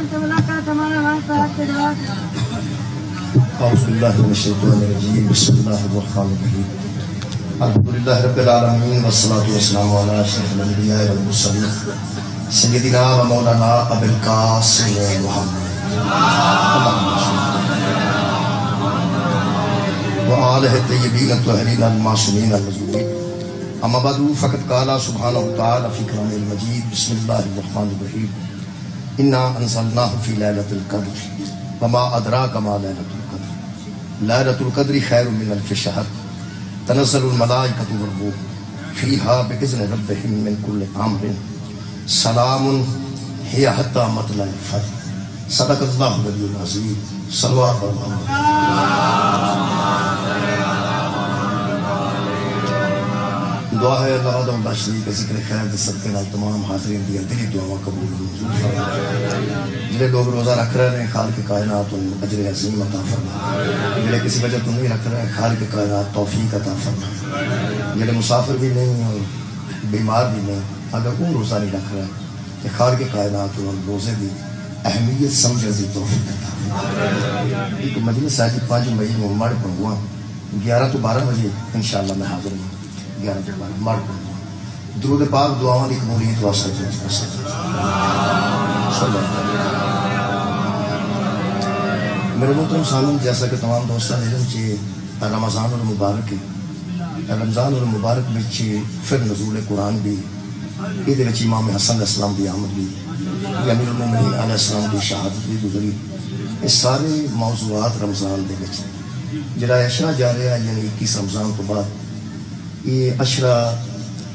أعوذ بالله من الشيطان الرجيم بسم الله الرحمن الرحيم الحمد لله رب العالمين والصلاة والسلام على أشرف الأنبياء والمرسلين سيدنا ومولانا أبي القاسم محمد وآله الطيبين الطاهرين المعصومين المظلومين أما بعد فقد قال سبحانه وتعالى في كلامه المجيد بسم الله الرحمن الرحيم إنا أنزلناه في ليلة القدر وما أدراك ما ليلة القدر ليلة القدر خير من ألف شهر تنزل الملائكة والروح فيها بإذن ربهم من كل أمر سلام هي حتى مطلع الفجر صدق الله العلي العظيم صلوات الله دعا ہے اللہ علیہ وآلہ شریف کے ذکر خیر دے صدقے نال تمام حاضرین دی دلی دعاواں قبول منظور فرمائے جڑے لوگ روزہ رکھ رہے ہیں خالق کائنات ان اجر عظیم عطا فرمائے جڑے کسی وجہ تو نہیں رکھ رہے ہیں خالق کائنات توفیق عطا فرمائے جڑے مسافر بھی نہیں اور بیمار بھی نہیں اگر وہ روزہ نہیں رکھ رہے کہ خالق کائنات اور روزے دی اہمیت سمجھنے دی توفیق عطا فرمائے ایک مجلس ہے کہ 5 مئی میں مڑ پڑھوا 11 تو 12 بجے انشاءاللہ میں حاضر ہوں 11 کے بعد مار پڑھوں درود پاک دعاؤں کی قبولیت واسطے میرے محترم سامعین جیسا کہ تمام دوستان علم چی رمضان المبارک رمضان المبارک میں پھر نزول قرآن بھی یہ امام حسن علیہ السلام کی آمد بھی امیر المومنین علیہ السلام کی شہادت بھی گزری یہ سارے موضوعات رمضان دے وچ جڑا عشرہ جا رہا ہے یعنی 21 رمضان تو بعد یہ عشرہ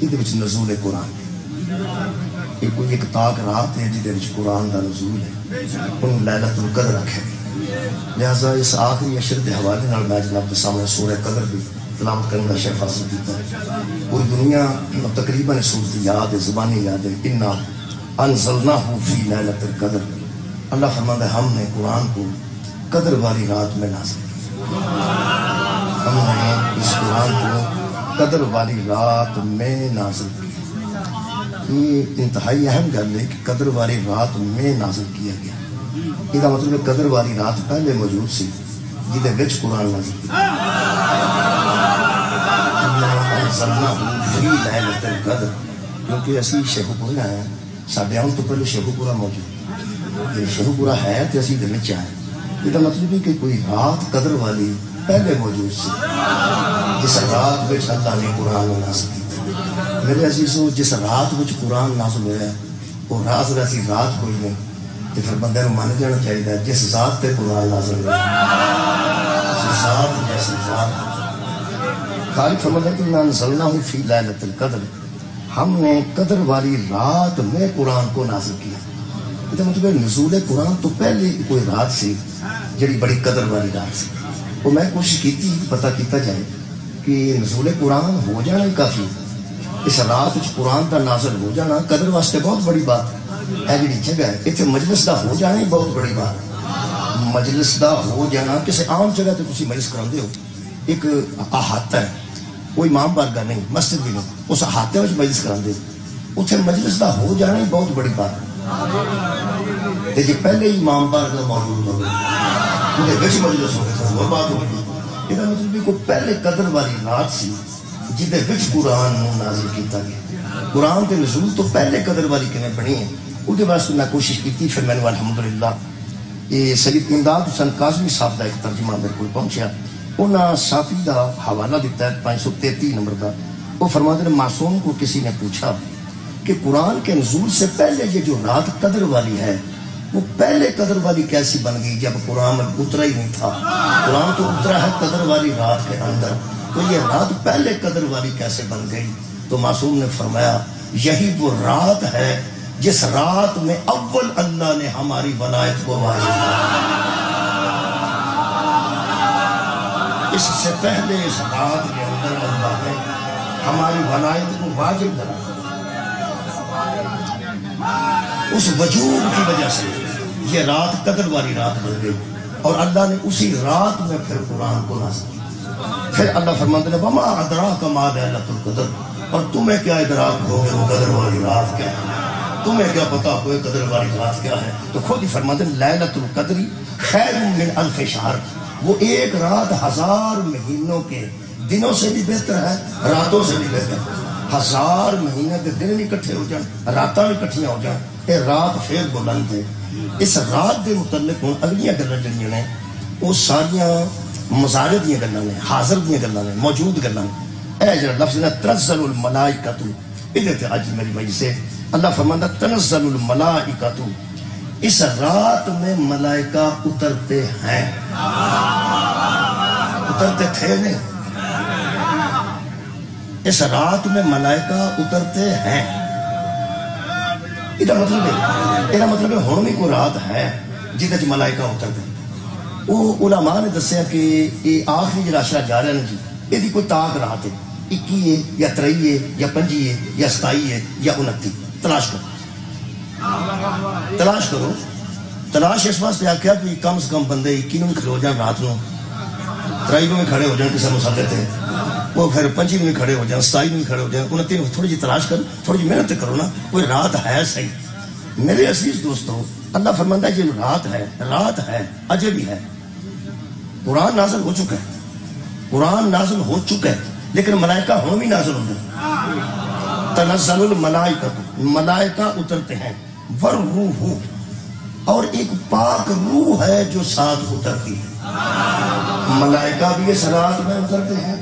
یہ نزول قرآن یہ کوئی ایک تاک رات ہے جہاں قرآن کا نزول ہے انہوں لیلۃ القدر رکھے لہذا اس آخری عشر کے حوالے نال میں جناب کے سامنے سورہ قدر بھی تلاوت کرنے کا شرف حاصل کیا ہے پوری دنیا تقریباً صورت یاد ہے زبانی یاد ہے انا انزلناہ فی لیلۃ القدر اللہ فرماتا ہے ہم نے قرآن کو قدر والی رات میں نازل کیا ہم نے اس قرآن کو قدر والی رات میں نازل کی یہ انتہائی اہم گل ہے کہ قدر والی رات میں نازل کیا گیا یہ مطلب ہے قدر والی رات پہلے موجود سی جہدے وچ قرآن نازل کیا کیونکہ اسی شیخو پورا ہیں ساڈے آن تو پہلے شیخو پورا موجود یہ شیخو پورا ہے تو اسی دے وچ آئے یہ مطلب ہے کہ کوئی رات قدر والی پہلے موجود سی جس رات وچ اللہ نے قرآن نازل کیا میرے عزیزوں جس رات وچ قرآن نازل ہوا ہے وہ راز ویسی رات کوئی نہیں تو پھر بندے کو مان جانا چاہیے جس ذات تے قرآن نازل ہوا اس ذات جیسی ذات خالق فرماتا ہے کہ میں انزلناہ فی لیلۃ القدر ہم نے قدر والی رات میں قرآن کو نازل کیا یہ مطلب نزول قرآن تو پہلے کوئی رات سی جڑی بڑی قدر والی رات سی وہ میں کوشش کی تھی پتہ کیتا جائے کہ نزول قرآن ہو جانا ہی کافی اس رات قرآن کا نازل ہو جانا قدر واسطے بہت بڑی بات ہے جڑی جگہ ہے اتنے مجلس کا ہو جانا ہی بہت بڑی بات مجلس کا ہو جانا کسی عام جگہ تو تسی مجلس کراندے ہو ایک احاطہ ہے وہ امام بارگاہ نہیں مسجد بھی نہیں اس احاطے میں مجلس کراندے اتنے مجلس کا ہو جانا ہی بہت بڑی بات ہے جی پہلے ہی امام بارگاہ موجود ہو گئے مجلس ہو گئے وہ بات ہو گئی یہ مطلب کو پہلے قدر والی رات سی جہدے وچ قرآن نازل کیتا گیا قرآن کے نزول تو پہلے قدر والی کیویں بنی ہے وہ واسطے میں کوشش کی پھر میں نے الحمدللہ یہ سید امداد حسین کاظمی صاحب کا ایک ترجمہ میرے کو پہنچیا انہاں صافی کا حوالہ دیتا ہے 533 نمبر کا وہ فرماتے ہیں معصوم کو کسی نے پوچھا کہ قرآن کے نزول سے پہلے یہ جو رات قدر والی ہے وہ پہلے قدر والی کیسی بن گئی جب قرآن اترا ہی نہیں تھا قرآن تو اترا ہے قدر والی رات کے اندر تو یہ رات پہلے قدر والی کیسے بن گئی تو معصوم نے فرمایا یہی وہ رات ہے جس رات میں اول اللہ نے ہماری ولایت کو واجب کیا اس سے پہلے اس رات کے اندر اللہ نے ہماری ولایت کو واجب کرا اس وجود کی وجہ سے یہ رات قدر والی رات بن گئی اور اللہ نے اسی رات میں پھر قرآن کو نازل کیا پھر اللہ فرماتے ہیں وما ادراک ما لیلۃ القدر اور تمہیں کیا ادراک ہو گیا وہ قدر والی رات کیا ہے تمہیں کیا پتا کوئی قدر والی رات کیا ہے؟ تو خود ہی فرماتے ہیں لیلۃ القدر خیر من الف شہر، وہ ایک رات 1000 مہینوں کے دنوں سے بھی بہتر ہے، راتوں سے بھی بہتر ہے۔ 1000 مہینے کے دن بھی کٹھے ہو جان، راتاں بھی کٹھیاں ہو جان، یہ رات پھر بلند ہے۔ اس رات کے متعلق ہوں اگلیاں گلاں جڑیاں نے وہ ساریاں مظاہر دیاں گلاں نے، حاضر دیاں گلاں نے، موجود گلاں نے۔ اے جڑا لفظ ہے تنزل الملائکۃ، ادھر تے اج میری وجہ سے اللہ فرماتا تنزل الملائکۃ، اس رات میں ملائکہ اترتے ہیں، اترتے تھے نہیں، اس رات میں ملائکہ اترتے ہیں۔ یہ مطلب ہے ہون بھی کوئی رات ہے جہاں چ ملائکہ اترتے ہیں۔ وہ علماء نے دسیا کہ یہ آخری جڑا اشرا جا رہا ہے جی، یہ کوئی تاک رات ہے، 21 ہے یا 23 ہے یا 25 ہے یا 27 ہے یا 29۔ تلاش کرو، تلاش کرو، تلاش اس واسطے آخیا کہ کم سے کم بندے 21 نو بھی کھلو جان رات نو، 23 نو بھی کھڑے ہو جان کسی مسافر تے، وہ پھر 25 نو بھی کھڑے ہو جان، 27 نو بھی کھڑے ہو جان، 29 نو تھوڑی جی تلاش کرو، تھوڑی جی محنت کرو نا، کوئی رات ہے صحیح۔ میرے عزیز دوستو، اللہ فرماندہ ہے یہ رات ہے، رات ہے، اجے بھی ہے۔ قرآن نازل ہو چکا ہے، قرآن نازل ہو چکا ہے، لیکن ملائکہ ہوں بھی نازل ہوتے ہیں۔ تنزل الملائکہ، ملائکہ اترتے ہیں، والروح، اور ایک پاک روح ہے جو ساتھ اترتی ہے۔ ملائکہ بھی اس رات میں اترتے ہیں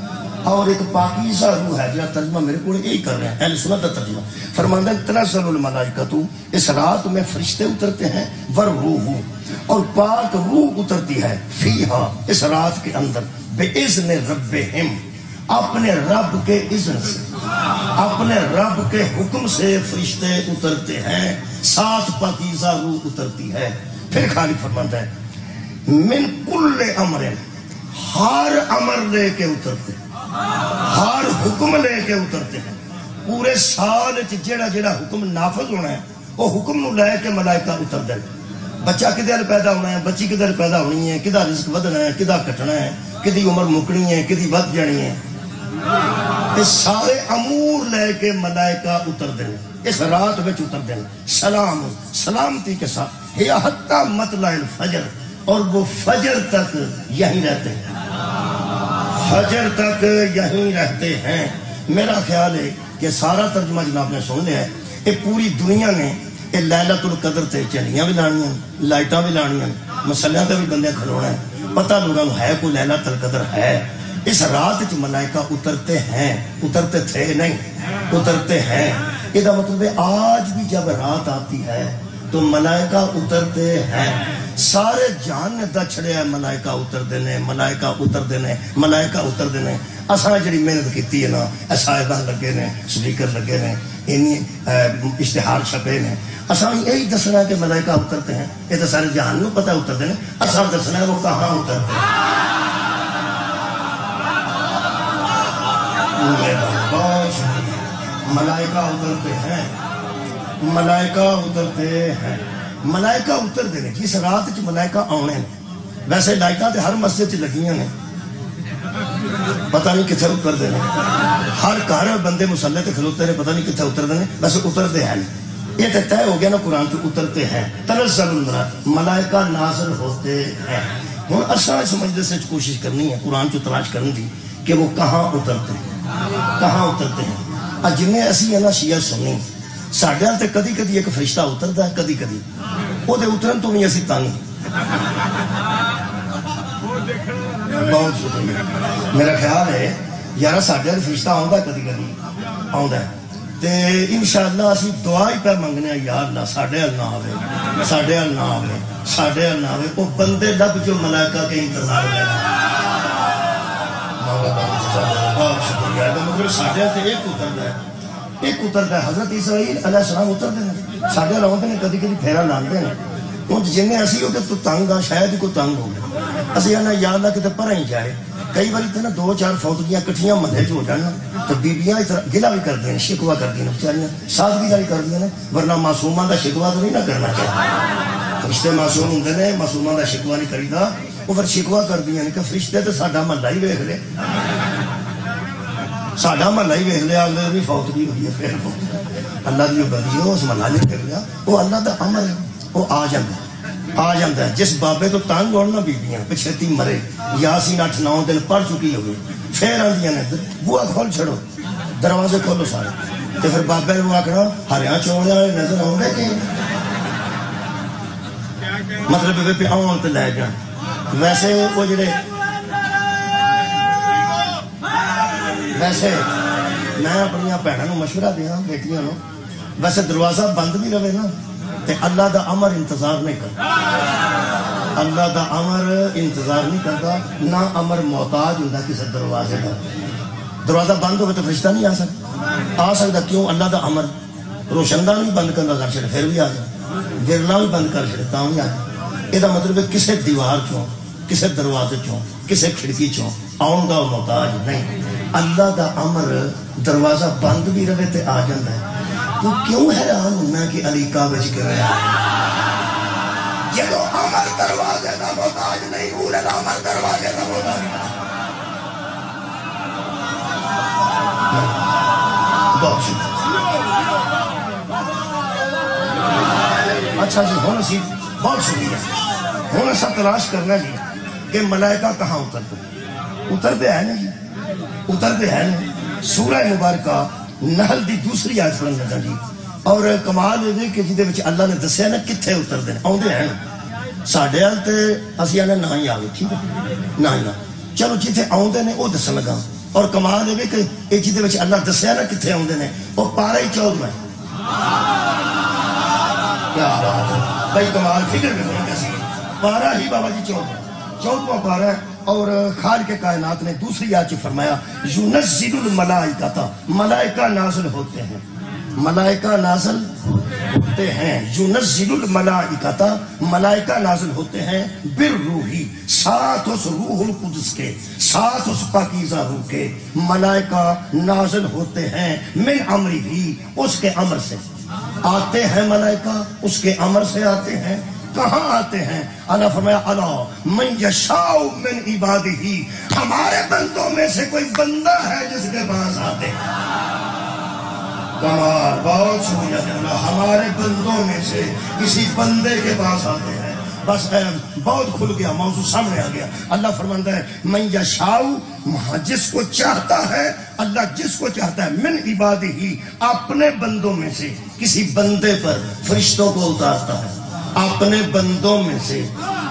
اور ایک پاکیزہ روح ہے، جہاں ترجمہ میرے کو یہی کر رہے ہیں اہل سنت کا ترجمہ۔ فرماندہ تنزل الملائکۃ، اس رات میں فرشتے اترتے ہیں، والروح، اور پاک روح اترتی ہے، فیہا، اس رات کے اندر، بِإِذْنِ رَبِّهِمْ، اپنے رب کے اذن سے، اپنے رب کے حکم سے فرشتے اترتے ہیں، ساتھ پاکیزہ روح اترتی ہے۔ پھر خالق فرماتا ہے من کل امر، ہر امر لے کے اترتے ہیں، ہر حکم لے کے اترتے ہیں۔ پورے سال جیڑا جیڑا حکم نافذ ہونا ہے وہ حکم نو لے کے ملائکہ اتر دیں۔ بچہ کدھر پیدا ہونا ہے، بچی کدھر پیدا ہونی ہے، کدھر رزق ودنا ہے، کدھر کٹنا ہے، کدی عمر مکنی ہے، کدی ود جانی ہے، یہ سارے امور لے کے ملائکہ اتر دیں، اس رات میں اتر دیں۔ سلام، سلامتی کے ساتھ، یا حتی مطلع الفجر، اور وہ فجر تک یہیں رہتے ہیں، فجر تک یہیں رہتے ہیں۔ میرا خیال ہے کہ سارا ترجمہ جناب نے سن لیا ہے۔ یہ پوری دنیا نے یہ لیلۃ القدر تے چلیاں بھی لانیاں، لائٹاں بھی لانیاں، مسلیاں تے بھی بندے کھلونا ہے، پتہ لوگوں ہے کوئی لیلۃ القدر ہے۔ اس رات وچ ملائکہ اترتے ہیں، اترتے تھے نہیں، اترتے ہیں۔ یہ مطلب ہے آج بھی جب رات آتی ہے تو ملائکہ اترتے ہیں۔ سارے جہان نے دا چھڑیا ہے ملائکہ اتر دینے، ملائکہ اتر دینے، ملائکہ اتر دینے۔ اساں جڑی محنت کیتی ہے نا، صاحبان لگے نے، سپیکر لگے نے، اشتہار چھپے نے، اساں یہی دسنا ہے کہ ملائکہ اترتے ہیں۔ یہ تو سارے جہان نو پتہ اتر دینے، اساں دسنا ہے وہ کہاں اترتے ہیں۔ ملائکہ اترتے ہیں، ملائکہ اترتے ہیں، ملائکہ اتر دینے جس رات چ ملائکہ آنے نے۔ ویسے لائٹاں تے ہر مسجد چ لگیاں نے، پتہ نہیں کتنے اتر دینے، ہر گھر بندے مسلے تے کھلوتے نے، پتہ نہیں کتنے اتر دینے، ویسے اترتے ہیں۔ یہ تو طے ہو گیا نا قرآن چ اترتے ہیں۔ تنزل الملائکہ، ملائکہ نازل ہوتے ہیں۔ ہن اساں اس مجلس وچ کوشش کرنی ہے قرآن چ تلاش کرنے دی کہ وہ کہاں اترتے ہیں، کہاں اترتے ہیں۔ جن اسی ہے نا شیعہ سنی، ساڈے تے کدی کدی ایک فرشتہ اترتا ہے، کدی کدی وہ اترن تو بھی اسی تنگ۔ بہت شکریہ۔ میرا خیال ہے یار ساڈے فرشتہ آتا ہے کدی کدی آتا ہے، تے انشاءاللہ اسی دعا ہی پہ منگنے ہیں، یا اللہ ساڈے حل نہ آوے، ساڈے حل نہ آوے، ساڈے حل نہ آوے۔ وہ بندے لب جو ملائکہ کے انتظار میں بہت شکریہ۔ مطلب ساڈے تے ایک اترتا ہے، ایک اترتا ہے۔ حضرت اسرائیل علیہ السلام اترتے ہیں، ساڈے لاؤندے نے، کدی کدی پھیرا لاندے ہیں۔ ہوں جن اسی ہو کہ تو تنگ آ، شاید ہی کوئی تنگ ہو گیا، اسی آنا یا اللہ کتے پرا ہی جائے۔ کئی بار نا 2-4 فوتگیاں کٹھیاں محلے چ ہو جان تو بیبیاں گلا بھی کر دیں، شکوا کر دیں، بچاریاں سادگی والی کر دیں، ورنہ معصوماں دا شکوا تو نہیں نہ کرنا چاہیے۔ فرشتے معصوم ہوندے نے، معصوماں دا شکوا نہیں کریدا، وہ پھر شکوا کر دیا کہ فرشتے تو ساڈا محلہ ہی ویکھ لے، ساڈا محلہ ہی ویکھ لیا، اگلے بھی فوتگی ہوئی ہے، پھر اللہ کی بندی ہے اس ملا نہیں کر گیا وہ اللہ کا امر ہے وہ آ جاتا ہے جس بابے تو تنگ ہونا بیبیاں پچھتی مرے یاسین 8-9 دن پڑھ چکی ہوگی پھر آدیاں نے بوا کھول چھڑو دروازے کھولو سارے تو پھر بابے نے آخنا ہریاں چوڑے والے نظر آؤں گے کہ مطلب پہ آن تو لے جان ویسے وہ جڑے ویسے میں اپنی بھنوں مشورہ دیا بیٹیاں نو ویسے دروازہ بند بھی رہے نا تے اللہ دا امر انتظار نہیں کرتا اللہ دا امر انتظار نہیں کرتا نہ امر محتاج ہوتا کسی دروازے کا دروازہ بند ہوئے تو فرشتہ نہیں آ سکتا کیوں اللہ دا امر روشندان بھی بند کرنا کر چھڑے پھر بھی آ جائے گرنا بھی بند کر چھڑے تاں بھی آ جائے یہ مطلب ہے کسی دیوار چوں کسی دروازے چوں کسی کھڑکی چوں آن دا محتاج نہیں اللہ دا امر دروازہ بند بھی رہے تے آ جاتا ہے تو کیوں حیران ہونا کہ علی کعبہ کر رہا ہے یہ تو امر دروازے دا محتاج نہیں بولے دا امر دروازے دا محتاج بہت شکریہ اچھا جی ہونا سی بہت شکریہ ہونا سب تلاش کرنا جی کہ ملائکہ کہاں اترتے ہیں نا جی اترتے ہیں سورہ مبارکہ نحل دی دوسری آیت پڑھن لگا جی اور کمال یہ کہ جدے وچ اللہ نے دسیا نا کتھے اتردے ہیں آندے ہیں ساڈے حال تے اسی آنے نہ ہی آگے ٹھیک ہے نہ ہی نہ چلو جتھے آندے نے وہ دسن لگا اور کمال یہ کہ یہ جدے وچ اللہ دسیا نا کتھے آندے نے وہ پارا ہی 14 کیا بات ہے بھائی کمال فکر میں ہونا کیسی پارا ہی بابا جی 14واں پارا ہے اور خالق کائنات نے دوسری آیت فرمایا یونزل الملائکۃ ملائکہ نازل ہوتے ہیں ملائکہ نازل ہوتے ہیں یونزل الملائکۃ ملائکہ نازل ہوتے ہیں بالروحی ساتھ اس روح القدس کے ساتھ اس پاکیزہ روح کے ملائکہ نازل ہوتے ہیں من امر ہی اس کے امر سے آتے ہیں ملائکہ اس کے امر سے آتے ہیں کہاں آتے ہیں اللہ فرمایا اللہ من یشاء من عبادہ ہمارے بندوں میں سے کوئی بندہ ہے جس کے پاس آتے ہیں کمال بہت شکریہ اللہ ہمارے بندوں میں سے کسی بندے کے پاس آتے ہیں بس بہت کھل گیا موضوع سامنے آ گیا اللہ فرماتا ہے من یشاء جس کو چاہتا ہے اللہ جس کو چاہتا ہے من عبادہ اپنے بندوں میں سے کسی بندے پر فرشتوں کو اتارتا ہے اپنے بندوں میں سے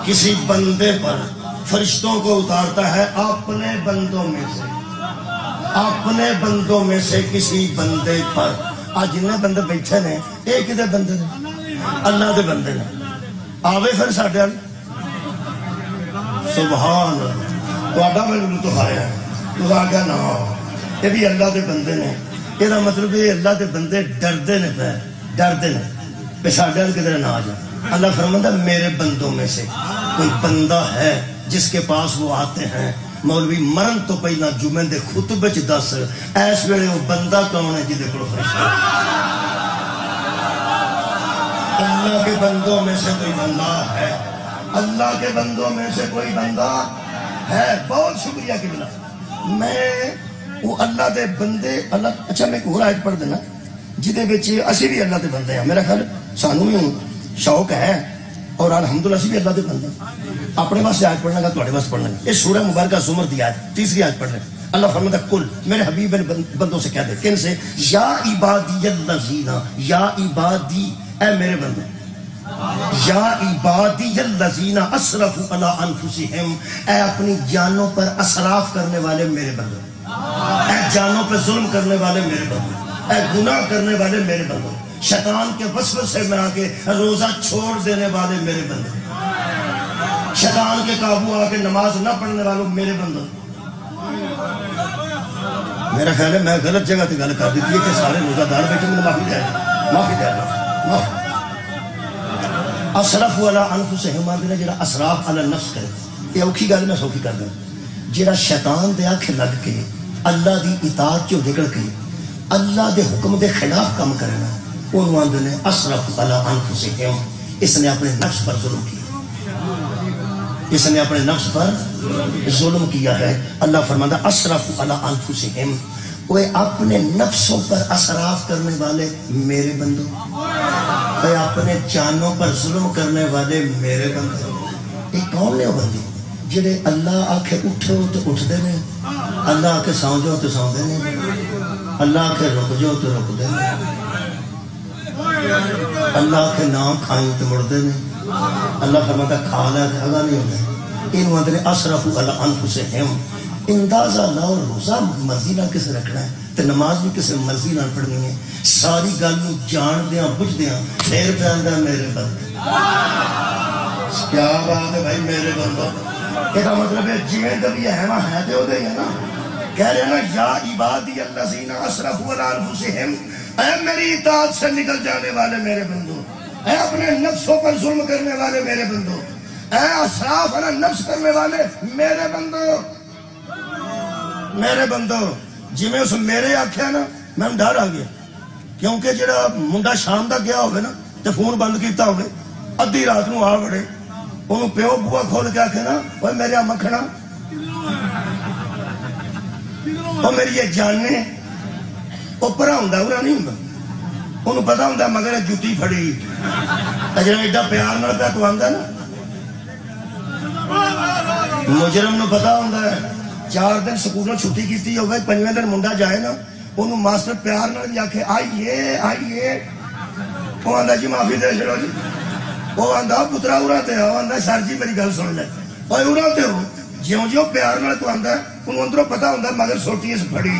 کسی بندے پر فرشتوں کو اتارتا ہے اپنے بندوں میں سے اپنے بندوں میں سے کسی بندے پر آج جنہیں بندے بیٹھے نے ایک دے بندے نے اللہ دے بندے نے آوے پھر ساڑھے سبحان اللہ تو آڈا میں لطف آیا تو آگا نہ آؤ یہ بھی اللہ دے بندے نے یہ مطلب یہ اللہ دے بندے ڈردے نے پہ ڈردے نے پہ ساڑھے کدھر نہ آ جائے اللہ فرماتا میرے بندوں میں سے کوئی بندہ ہے جس کے پاس وہ آتے ہیں مولوی مرن تو پہلا جمعے دے خطبے چ دس ایس ویلے وہ بندہ کون ہے جدے کو فرشتہ اللہ کے بندوں میں سے کوئی بندہ ہے اللہ کے بندوں میں سے کوئی بندہ ہے بہت شکریہ کہ ملا میں وہ اللہ دے بندے اللہ اچھا میں ایک اور آیت پڑھ دینا جدے بچ اسی بھی اللہ دے بندے ہیں میرا خیال سانو بھی شوق ہے اور الحمدللہ اسی بھی اللہ دے بندے اپنے واسطے آیت پڑھنا گا تواڈے واسطے پڑھنا گا یہ سورہ مبارکہ زمر دی آیت تیسری آیت پڑھ رہے ہیں اللہ فرماتا ہے کل میرے حبیب بندوں سے کہہ دے کن سے یا عبادی الذین یا عبادی اے میرے بندے یا عبادی الذین اسرفوا علی انفسہم اے اپنی جانوں پر اسراف کرنے والے میرے بندے اے جانوں پر ظلم کرنے والے میرے بندے اے گناہ کرنے والے میرے بندے شیطان کے وسوسے میں آ کے روزہ چھوڑ دینے والے میرے بندے شیطان کے قابو آ کے نماز نہ پڑھنے والوں میرے بندے میرا خیال ہے میں غلط جگہ تے گل کر دیتی ہے کہ سارے روزہ دار بیٹھے میں معافی دے معافی اسرف والا انفسہم آندے جڑا اسراف علی نفس کرے یہ اوکھی گل میں سوکھی کر دوں جڑا شیطان دے آنکھ لگ کے اللہ دی اطاعت چوں نکل کے اللہ دے حکم دے خلاف کام کرنا انہوں آندے نے اسرف علی انفسہم اس نے اپنے نفس پر ظلم کیا اس نے اپنے نفس پر ظلم کیا ہے اللہ فرماتا اسرف علی انفسہم وہ اپنے نفسوں پر اثرات کرنے والے میرے بندوں، وہ اپنے جانوں پر ظلم کرنے والے میرے بندوں، یہ کون نے بندے جڑے اللہ آکھے اٹھو تو اٹھتے ہیں، اللہ آکھے سو جاؤ تو سوندے ہیں، اللہ آکھے رک جاؤ تو رکتے ہیں، اللہ آکھے نام کھائیں تو مڑتے ہیں، اللہ فرماتا کھا لے تو اگا نہیں ہوتا، انہوں اندر اسرفوا علی انفسہم، اندازہ لاؤ روزہ مرضی نہ کسے رکھنا ہے تو نماز بھی کسے مرضی نہ پڑھنی ہے، ساری گل نوں جان دیاں بجھ دیاں پھر پہ آندا میرے بندے، کیا بات ہے بھائی میرے بندو، یہ مطلب ہے جیویں بھی ہے وہاں ہے تو دے ہے نا، کہہ رہے ہیں نا یا عبادی الذین اسرفوا علی انفسہم، اے میری اطاعت سے نکل جانے والے میرے بندو، اے اپنے نفسوں پر ظلم کرنے والے میرے بندو، اے اسراف علی نفس کرنے والے میرے بندو، میرے بندو جی میں اس میرے آکھیا نا میں ڈر آ گیا، کیونکہ جڑا منڈا شام دا گیا ہوگا نا تے فون بند کیتا ہوگا ادھی رات نو آ بڑے انہوں پیو بوا کھول کے آکھے نا وہ میرے مکھنا وہ میری یہ جاننے وہ پرا ہوں ارا نہیں ہوں انہوں پتا ہوں مگر جوتی پھڑی جڑا ایڈا پیار نال پیا کھواندا نا مجرم نو پتا ہوں 4 دن سکولوں چھٹی کیتی ہوگا 5ویں دن منڈا جائے نا انہوں ماسٹر پیار نال بھی آکھے آئیے آئیے وہ آندا جی معافی دے چلو جی وہ آندا پترا اورا تے ہو آندا سر جی میری گل سن لے اوے اورا تے ہو جیوں جیوں پیار نال تو آندا انہوں اندروں پتا ہوندا مگر سوٹی اس پھڑی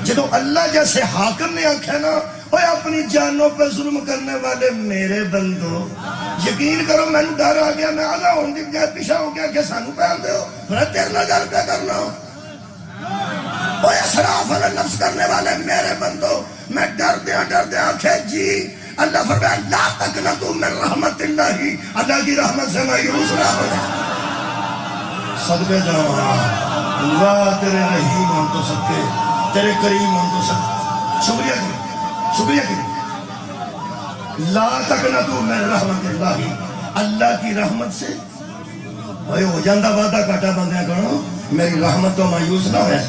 جدو اللہ جیسے حاکم نے آکھا نا اوے اپنی جانوں پہ ظلم کرنے والے میرے بندو یقین کرو میں نے ڈر آ گیا میں آگا ہوں دی بجائے پیچھا ہو گیا کہ سانو پہ آندے ہو میں تیرے نہ گل پہ کرنا ہو اوے اسراف علی نفس کرنے والے میرے بندو میں ڈر دیا آنکھیں جی اللہ فرمایا لا تقنطوا من رحمت اللہ اللہ کی رحمت سے مایوس نہ ہو جائے صدقے جاؤ اللہ تیرے رحیم ہم تو سکے تیرے کریم ہم تو سکے شکریہ کی لا تقنطوا من رحمت اللہ اللہ کی رحمت سے ہو جاندہ وعدہ کاٹا بندیاں کرو میری رحمت تو مایوس نہ ہویا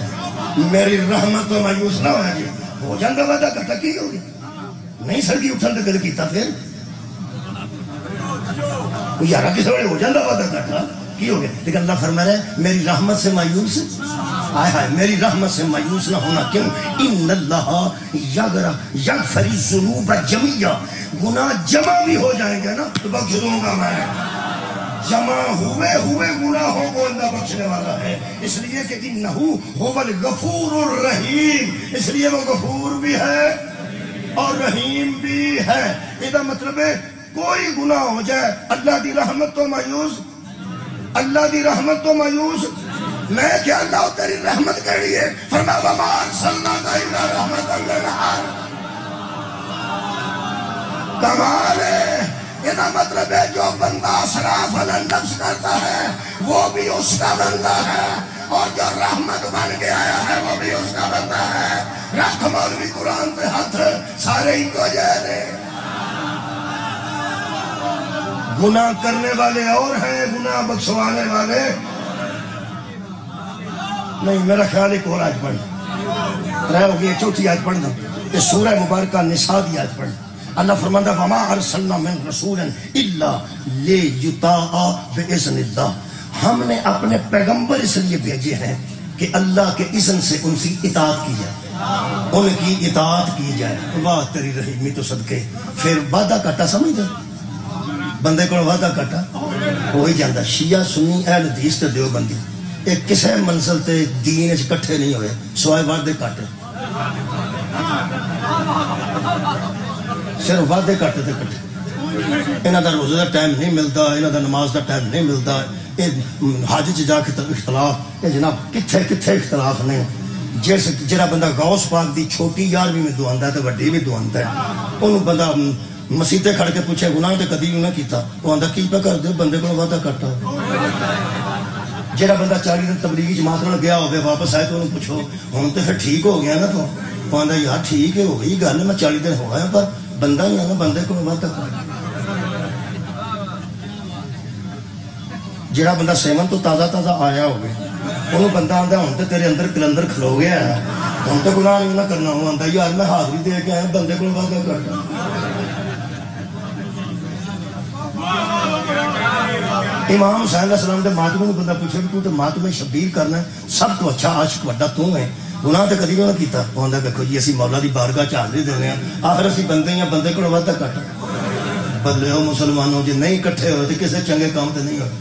میری رحمت تو مایوس نہ ہویا جی ہو جاندہ وعدہ کاٹا کی ہوگی نہیں سرگی اٹھن دے دل کیتا پھر یارہ کس وڑے ہو جاندہ وعدہ کاٹا کی ہوگی لیکن اللہ فرما رہا ہے میری رحمت سے مایوس آئے ہائے میری رحمت سے مایوس نہ ہونا کیوں ان اللہ یغفر الذنوب جميعا گناہ جمع بھی ہو جائیں گے نا تو بخش دوں گا میں جمع ہوئے گناہوں کو اللہ بخشنے والا ہے اس لیے کہ انہو هو الغفور الرحیم اس لیے وہ غفور بھی ہے اور رحیم بھی ہے یہ مطلب ہے کوئی گناہ ہو جائے اللہ دی رحمت تو مایوس اللہ دی رحمت تو مایوس میں کیا اللہ تیری رحمت کری ہے فرما وما ارسلناک الا رحمت للعالمین کمال ہے یہ مطلب ہے جو بندہ اسراف علی نفس کرتا ہے وہ بھی اس کا بندہ ہے اور جو رحمت بن کے آیا ہے وہ بھی اس کا بندہ ہے رکھ مولوی قرآن پہ ہاتھ سارے ہی کو جائے گناہ کرنے والے اور ہیں گناہ بخشوانے والے نہیں میرا خیال ایک اور آج پڑھنا رہے ہوگی یہ چوتھی آج پڑھنا یہ سورہ مبارکہ نساء دی آج پڑھنا اللہ فرماتا وما ارسلنا من رسول الا لیطاع باذن اللہ ہم نے اپنے پیغمبر اس لیے بھیجے ہیں کہ اللہ کے اذن سے ان کی اطاعت کی جائے ان کی اطاعت کی جائے واہ تیری رحیمی تو صدقے پھر وعدہ کاٹا سمجھ جائے بندے کو وعدہ کاٹا ہو ہی جاندہ شیعہ سنی اہل حدیث تے دیوبندی ایک کسے منزل تے دین اچ کٹھے نہیں ہوئے سوائے وعدے کاٹے صرف وعدے کاٹے تے کٹھے انہاں دا روزے دا ٹائم نہیں ملتا انہاں دا نماز دا ٹائم نہیں ملتا حج چ جا کے اختلاف یہ جناب کتھے اختلاف نہیں جیسے جڑا بندہ غوث پاک دی چھوٹی 11ویں میں دعاندا ہے تے وڈی بھی دعاندا ہے اونوں بندہ مسیتے کھڑ کے پوچھے گناہ تے کدی نہ کیتا وہ آندا کی پہ کر دے بندے کو وعدہ کاٹا جڑا بندہ 40 دن تبلیغی جماعت نال گیا ہوے واپس آئے تو انہوں پوچھو ہن تے پھر ٹھیک ہو گیا نا تو وہ آندا یار ٹھیک ہے ہو گئی گل میں 40 دن ہو گیا پر بندہ ہی ہے نا بندے کو وعدہ کاٹا جڑا بندہ سیون تو تازہ آیا ہوگی انہوں بندہ آندا ہن تے تیرے اندر کلندر کھلو گیا ہے ہم تو گناہ نہیں نہ کرنا ہوا آتا یار میں حاضری دے کے آیا بندے کو وعدہ کرتا امام حسین علیہ السلام کے ماتموں نے بندہ پوچھے کہ تو ماتمے شبیر کرنا ہے سب تو اچھا عاشق وڈا تو ہے گناہ تو کدی بھی نہ کیتا وہ آندا دیکھو جی اسی مولا دی بارگاہ چ حاضری دینے ہیں آخر اسی بندے ہی بندے کو وعدہ کٹ بدلے ہو مسلمانوں جی نہیں کٹھے ہوئے تو کسی چنگے کام تے نہیں ہوئے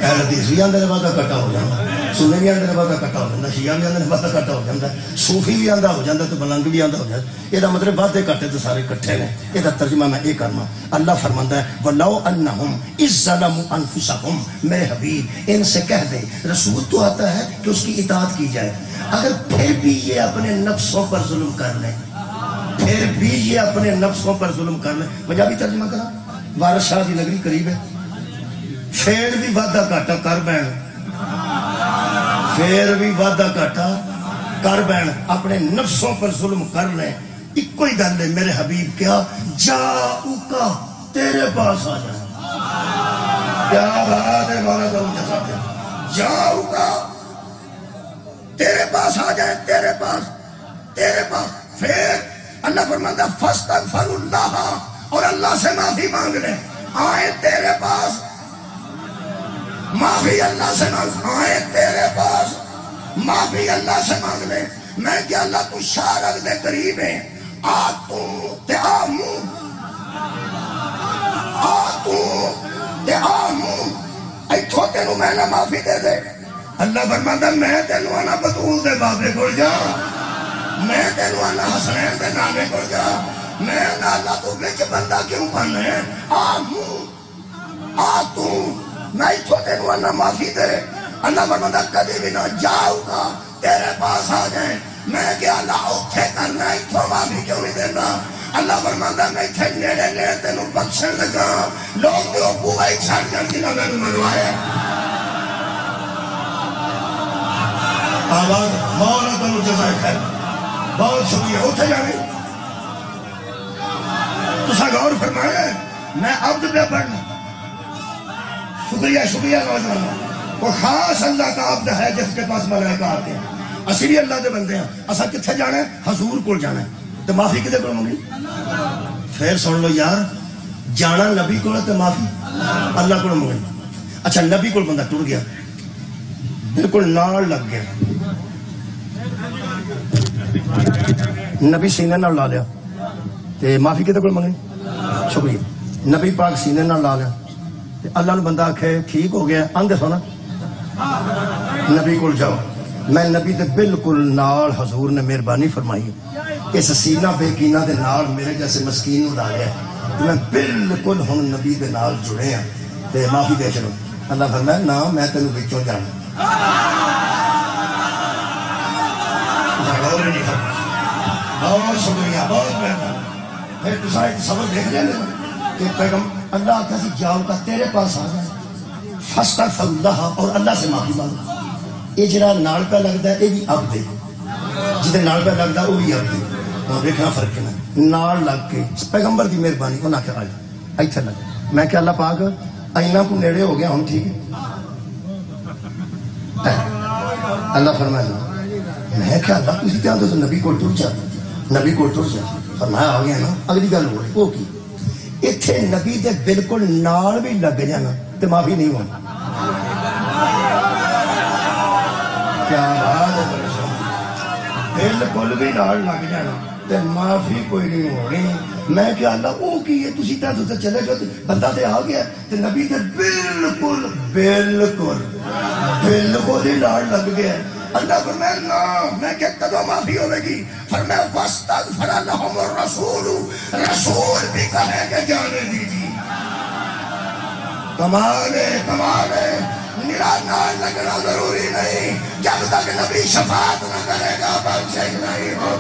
اہل حدیث بھی آندے نے وعدہ کٹا ہو جاتا سنی بھی آندے نے وعدہ کٹا ہو جاتا شیعہ بھی آندے نے وعدہ کٹا ہو جاتا صوفی بھی آندا ہو جاتا تو ملنگ بھی آندا ہو جاتا یہ مطلب وعدے کٹے تو سارے کٹھے نے یہ ترجمہ میں یہ کرنا اللہ فرماندا ہے وَلَوْ أَنَّهُمْ إِذْ ظَلَمُوا أَنفُسَهُمْ میرے حبیب ان سے کہہ دے رسول تو آتا ہے کہ اس کی اطاعت کی جائے اگر پھر بھی یہ اپنے نفسوں پر ظلم کر لیں پھر بھی یہ اپنے نفسوں پر ظلم کر لیں پنجابی ترجمہ کرا وارث شاہ دی نگری قریب ہے پھر بھی وعدہ کاٹا کر بین پھر بھی وعدہ کاٹا کر بین اپنے نفسوں پر ظلم کر لیں ایک کوئی گل ہے میرے حبیب کیا جاؤکا تیرے پاس آ جائیں کیا بات ہے مولا تو جزاک جاؤکا تیرے پاس آ جائیں تیرے پاس پھر اللہ فرماتا فاستغفر اللہ اور اللہ سے معافی مانگ لیں آئے تیرے پاس معافی اللہ سے مانگ آئے تیرے پاس معافی اللہ سے مانگ لیں میں کہ اللہ تو شارک دے قریب ہے آتو تے آمو ایتھو تینوں میں نہ معافی دے دے اللہ فرماتا میں تینوں آنا بطول دے بابے کو جا میں تینوں آنا حسنین دے نامے کو جا میں آنا اللہ تو بچ بندہ کیوں پانے آتو میں ایتھو تینوں آنا معافی دے اللہ فرماتا کدی بھی نہ جاؤ گا تیرے پاس آ جائیں میں کہ اللہ اوکھے کرنا ایتھو معافی کیوں نہیں دینا اللہ فرماتا میں ایتھے نیڑے نیڑے تینوں بخشن لگا لوگ جو بوئی چھڑ جاتی نہ میں منوائے آواز مولا تنو جزائے خیر بہت شکریہ اٹھے جانے تو سا غور فرمائے میں عبد پہ پڑھنا شکریہ نوجوانوں وہ خاص اللہ کا عبد ہے جس کے پاس ملائکہ آتے ہیں اسی بھی اللہ دے بندے ہیں اسا کتھے جانا ہے حضور کو جانا ہے تو معافی کدے کو مانگی پھر سن لو یار جانا نبی کو تے معافی اللہ کو مانگی اچھا نبی کو بندہ ٹر گیا بالکل نال لگ گیا نبی سینے نال لا لیا تے معافی کدے کو مانگی شکریہ نبی پاک سینے نال لا لیا اللہ نے بندہ آکھے ٹھیک ہو گیا آندے سونا نبی کو جاؤ میں نبی دے بالکل نال حضور نے مہربانی فرمائی اس سینہ بے کینہ دے نال میرے جیسے مسکین اڑا لیا میں بالکل ہن نبی دے نال جڑے ہیں تے معافی دے چلو اللہ فرمایا نا میں تینوں وچوں جانا بہت شکریہ بہت مہربانی پھر تساں ایک سبق دیکھ لیں کہ پیغمبر اللہ آتا سی جاؤ کا تیرے پاس آ جائے فاستغفر اللہ اور اللہ سے معافی مانگو یہ جڑا نال پہ لگتا ہے یہ بھی عبد ہے جدے نال پہ لگتا ہے وہ بھی عبد ہے اور دیکھنا فرق ہے نال لگ کے پیغمبر دی مہربانی انہاں کہ آ جا ایتھے لگ میں کہ اللہ پاک اینا کو نیڑے ہو گیا ہم ٹھیک ہے اللہ فرمایا میں کہ اللہ تسی تے تو نبی کو ٹر جا نبی کو ٹر جا فرمایا آ گیا نا اگلی گل ہو رہی وہ کی اتھے نبی دے بالکل نال بھی لگ جانا تے معافی نہیں ہونا کیا بات ہے بالکل بھی نال لگ جانا تے معافی کوئی نہیں ہونی میں کہ اللہ او کی ہے تسی تے تو چلے گئے بندہ تے آ گیا تے نبی دے بالکل ہی نال لگ گیا اللہ فرمایا نا میں کہ کدوں معافی ہوے گی فرمایا واستغفر لهم الرسول رسول بھی کہے کہ جانے دیجیے کمال ہے میرا نال لگنا ضروری نہیں جب تک نبی شفاعت نہ کرے گا بخشش نہیں ہو